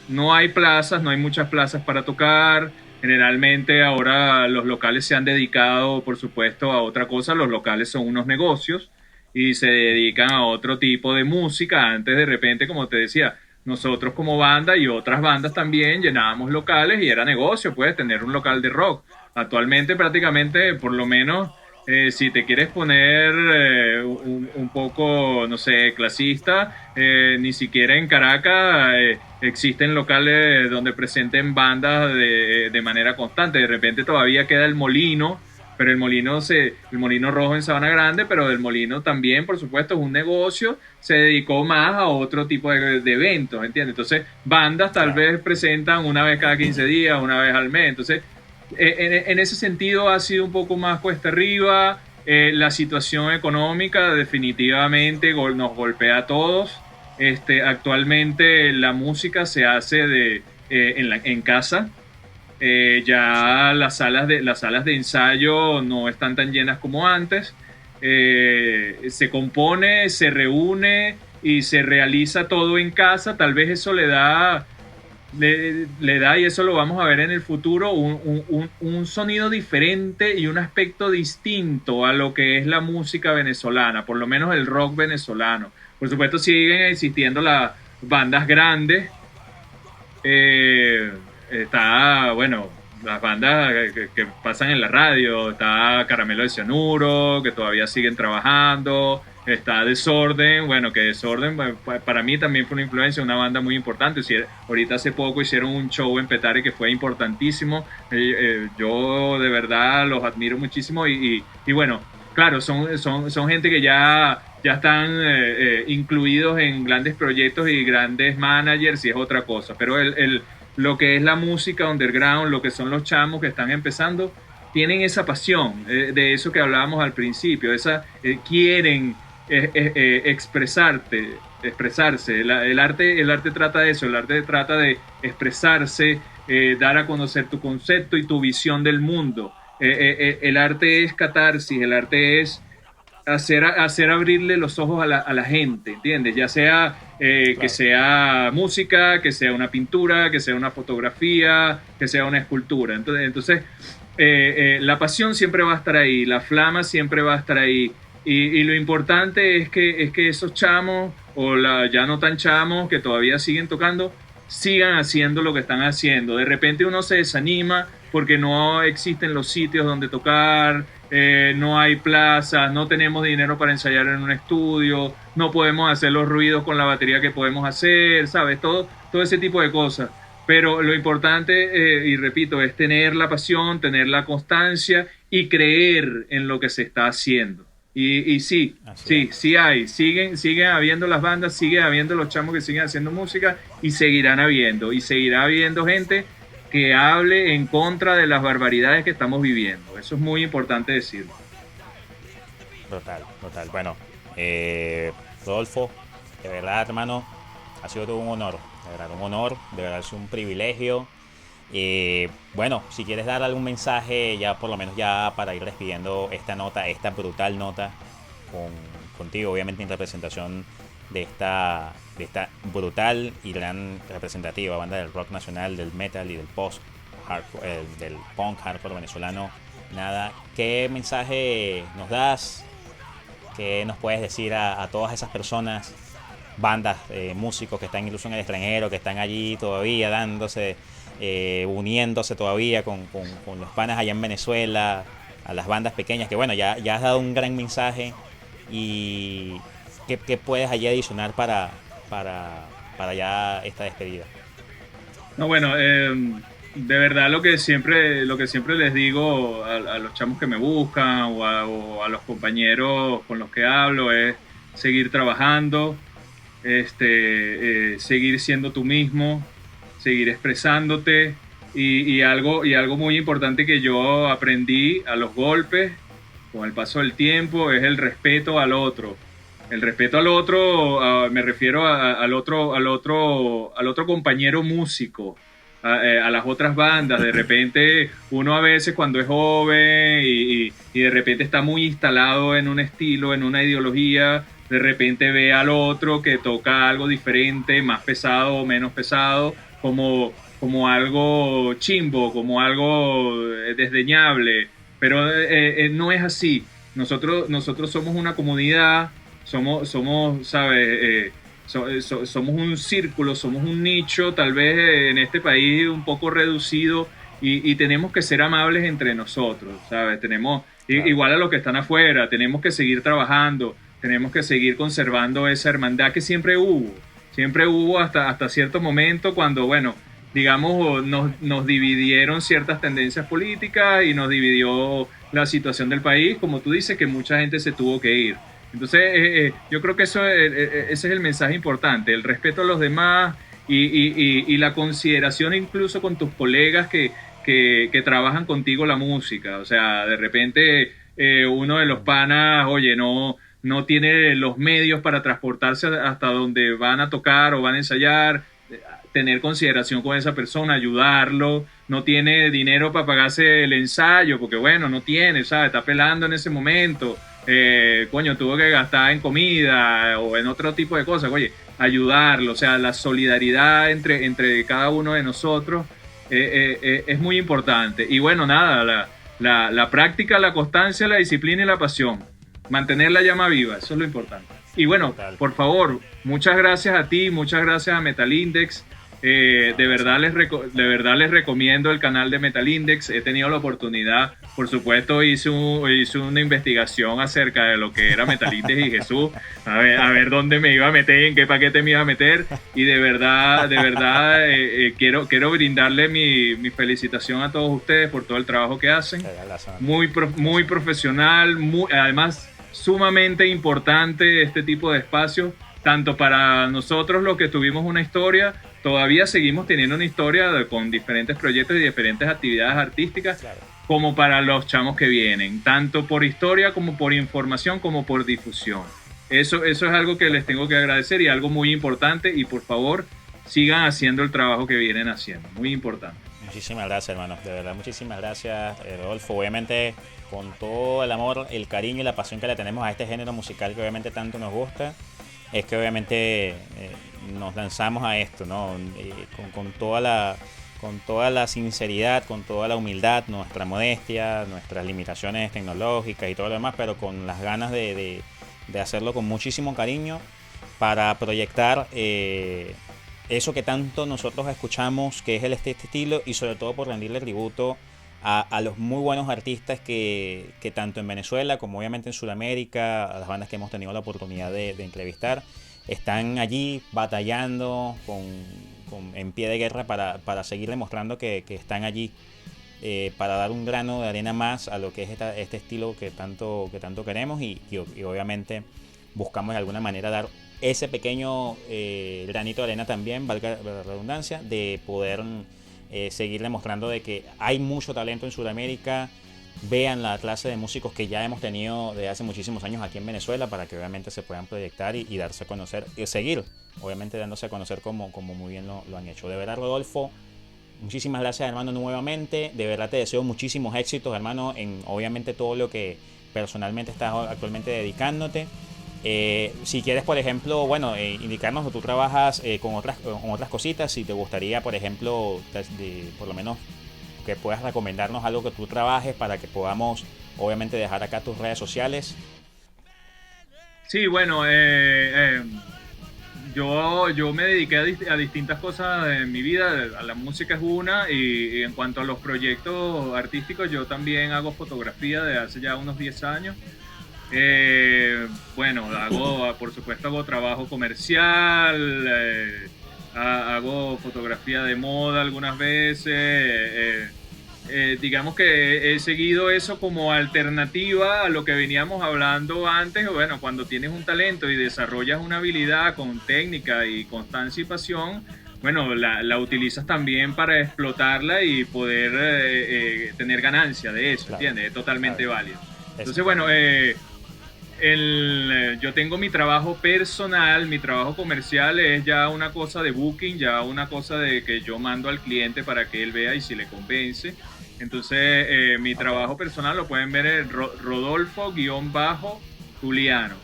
no hay plazas, no hay muchas plazas para tocar. Generalmente ahora los locales se han dedicado, por supuesto, a otra cosa. Los locales son unos negocios y se dedican a otro tipo de música. Antes de repente, como te decía, nosotros como banda y otras bandas también llenábamos locales y era negocio, puedes tener un local de rock. Actualmente prácticamente, por lo menos, si te quieres poner un poco, no sé, clasista, ni siquiera en Caracas existen locales donde presenten bandas de manera constante. De repente todavía queda el Molino, pero el Molino Rojo en Sabana Grande, pero el Molino también, por supuesto, es un negocio, se dedicó más a otro tipo de eventos, ¿entiendes? Entonces, bandas tal Claro. vez presentan una vez cada 15 días, una vez al mes. Entonces, en ese sentido ha sido un poco más cuesta arriba. La situación económica definitivamente nos golpea a todos. Actualmente la música se hace en casa. Ya las salas de ensayo no están tan llenas como antes. Se compone, se reúne y se realiza todo en casa. Tal vez eso le da, y eso lo vamos a ver en el futuro, un sonido diferente y un aspecto distinto a lo que es la música venezolana, por lo menos el rock venezolano. Por supuesto siguen existiendo las bandas grandes, está, bueno, las bandas que pasan en la radio, está Caramelo de Cianuro, que todavía siguen trabajando, está Desorden, bueno, que Desorden para mí también fue una influencia, una banda muy importante. Ahorita hace poco hicieron un show en Petare que fue importantísimo. Yo de verdad los admiro muchísimo y bueno, claro, son gente que ya están incluidos en grandes proyectos y grandes managers y es otra cosa, pero lo que es la música underground, lo que son los chamos que están empezando, tienen esa pasión, de eso que hablábamos al principio, quieren expresarse. El arte trata de eso, el arte trata de expresarse, dar a conocer tu concepto y tu visión del mundo. El arte es catarsis, el arte es hacer abrirle los ojos a la gente, ¿entiendes? Ya sea que Claro. sea música, que sea una pintura, que sea una fotografía, que sea una escultura. Entonces la pasión siempre va a estar ahí, la flama siempre va a estar ahí. Y lo importante es que esos chamos, ya no tan chamos, que todavía siguen tocando, sigan haciendo lo que están haciendo. De repente uno se desanima porque no existen los sitios donde tocar, no hay plazas, no tenemos dinero para ensayar en un estudio, no podemos hacer los ruidos con la batería que podemos hacer, ¿sabes? Todo ese tipo de cosas. Pero lo importante, y repito, es tener la pasión, tener la constancia y creer en lo que se está haciendo. Y sí, Así es. sí hay, siguen habiendo las bandas, siguen habiendo los chamos que siguen haciendo música y seguirá habiendo gente que hable en contra de las barbaridades que estamos viviendo. Eso es muy importante decirlo. Total, total. Bueno, Rodolfo, de verdad, hermano, ha sido todo un honor. De verdad, un honor. De verdad, es un privilegio. Bueno, si quieres dar algún mensaje, ya por lo menos ya para ir despidiendo esta nota, esta brutal nota con, contigo, obviamente en representación de esta brutal y gran representativa banda del rock nacional, del metal y del post hardcore, del punk hardcore venezolano. Nada, ¿qué mensaje nos das? ¿Qué nos puedes decir a todas esas personas, bandas, músicos que están incluso en el extranjero, que están allí todavía dándose, uniéndose todavía con los panas allá en Venezuela, a las bandas pequeñas, que bueno, ya has dado un gran mensaje y qué puedes allí adicionar para ya esta despedida? No, bueno, de verdad lo que siempre les digo a los chamos que me buscan o a los compañeros con los que hablo es seguir trabajando, seguir siendo tú mismo, seguir expresándote y algo muy importante que yo aprendí a los golpes con el paso del tiempo es el respeto al otro. El respeto al otro, me refiero al otro compañero músico, a las otras bandas. De repente, uno a veces cuando es joven y de repente está muy instalado en un estilo, en una ideología, de repente ve al otro que toca algo diferente, más pesado o menos pesado, como algo chimbo, como algo desdeñable. Pero no es así. Nosotros somos una comunidad, ¿sabes? Somos un círculo, somos un nicho, tal vez en este país un poco reducido, y tenemos que ser amables entre nosotros, ¿sabes? Claro. Igual a los que están afuera, tenemos que seguir trabajando, tenemos que seguir conservando esa hermandad que siempre hubo hasta cierto momento cuando, bueno, digamos, nos dividieron ciertas tendencias políticas y nos dividió la situación del país, como tú dices, que mucha gente se tuvo que ir. Entonces, yo creo que ese es el mensaje importante, el respeto a los demás y la consideración incluso con tus colegas que trabajan contigo la música. O sea, de repente uno de los panas, oye, no tiene los medios para transportarse hasta donde van a tocar o van a ensayar, tener consideración con esa persona, ayudarlo, no tiene dinero para pagarse el ensayo, porque bueno, no tiene, ¿sabes? Está pelando en ese momento, coño, tuvo que gastar en comida o en otro tipo de cosas, oye, ayudarlo, o sea, la solidaridad entre cada uno de nosotros es muy importante. Y bueno, nada, la práctica, la constancia, la disciplina y la pasión, mantener la llama viva, eso es lo importante. Y bueno, Total. por favor, muchas gracias a ti, muchas gracias a Metal Index. De verdad les recomiendo el canal de Metal Index. He tenido la oportunidad, por supuesto, hice una investigación acerca de lo que era Metal Index y Jesús, a ver dónde me iba a meter, en qué paquete me iba a meter. Y de verdad, quiero brindarle mi felicitación a todos ustedes por todo el trabajo que hacen. Muy profesional, además sumamente importante este tipo de espacios, tanto para nosotros los que tuvimos una historia, todavía seguimos teniendo una historia con diferentes proyectos y diferentes actividades artísticas, Claro. como para los chamos que vienen, tanto por historia como por información como por difusión. Eso es algo que les tengo que agradecer y algo muy importante, y por favor sigan haciendo el trabajo que vienen haciendo, muy importante. Muchísimas gracias, hermano. De verdad, muchísimas gracias, Rodolfo. Obviamente, con todo el amor, el cariño y la pasión que le tenemos a este género musical que obviamente tanto nos gusta, es que obviamente nos lanzamos a esto, ¿no? Con toda la sinceridad, con toda la humildad, nuestra modestia, nuestras limitaciones tecnológicas y todo lo demás, pero con las ganas de hacerlo con muchísimo cariño para proyectar eso que tanto nosotros escuchamos, que es este estilo, y sobre todo por rendirle tributo a los muy buenos artistas que tanto en Venezuela como obviamente en Sudamérica, a las bandas que hemos tenido la oportunidad de entrevistar, están allí batallando en pie de guerra para seguir demostrando que están allí, para dar un grano de arena más a lo que es este estilo que tanto queremos, y obviamente buscamos de alguna manera dar ese pequeño granito de arena también, valga la redundancia, de poder seguir demostrando de que hay mucho talento en Sudamérica. Vean la clase de músicos que ya hemos tenido desde hace muchísimos años aquí en Venezuela, para que obviamente se puedan proyectar y darse a conocer, y seguir obviamente dándose a conocer como muy bien lo han hecho. De verdad, Rodolfo, muchísimas gracias, hermano, nuevamente. De verdad te deseo muchísimos éxitos, hermano, en obviamente todo lo que personalmente estás actualmente dedicándote. Si quieres, por ejemplo, bueno, indicarnos que tú trabajas con otras cositas, si te gustaría, por ejemplo, por lo menos que puedas recomendarnos algo que tú trabajes para que podamos, obviamente, dejar acá tus redes sociales. Sí, bueno, yo me dediqué a distintas cosas en mi vida. La música es una, y en cuanto a los proyectos artísticos, yo también hago fotografía de hace ya unos 10 años. Bueno, por supuesto, hago trabajo comercial, hago fotografía de moda algunas veces. Digamos que he seguido eso como alternativa a lo que veníamos hablando antes. Bueno, cuando tienes un talento y desarrollas una habilidad con técnica y constancia y pasión, bueno, la utilizas también para explotarla y poder tener ganancia de eso, Claro, ¿entiendes? Es totalmente claro. válido. Entonces, bueno, yo tengo mi trabajo personal, mi trabajo comercial es ya una cosa de booking, ya una cosa de que yo mando al cliente para que él vea y si le convence. Entonces, mi Ok, trabajo personal lo pueden ver en Rodolfo-Juliano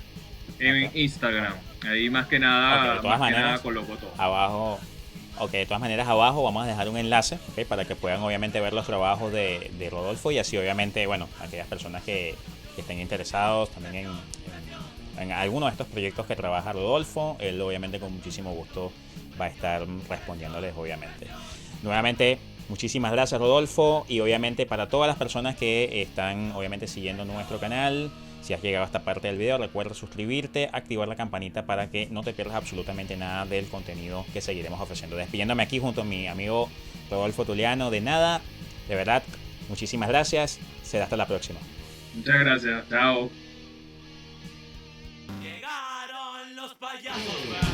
en ok, Instagram. ok. Ahí Ok, de todas más que nada maneras, coloco todo. abajo, ok, de todas maneras abajo vamos a dejar un enlace, ok, para que puedan obviamente ver los trabajos de Rodolfo y así obviamente, bueno, aquellas personas que estén interesados también en alguno de estos proyectos que trabaja Rodolfo, él obviamente con muchísimo gusto va a estar respondiéndoles obviamente. Nuevamente, muchísimas gracias Rodolfo y obviamente para todas las personas que están obviamente siguiendo nuestro canal, si has llegado a esta parte del video, recuerda suscribirte, activar la campanita para que no te pierdas absolutamente nada del contenido que seguiremos ofreciendo. Despidiéndome aquí junto a mi amigo Rodolfo Tuliano, de nada, de verdad, muchísimas gracias, será hasta la próxima. Muchas gracias. Chao. Llegaron los payasos.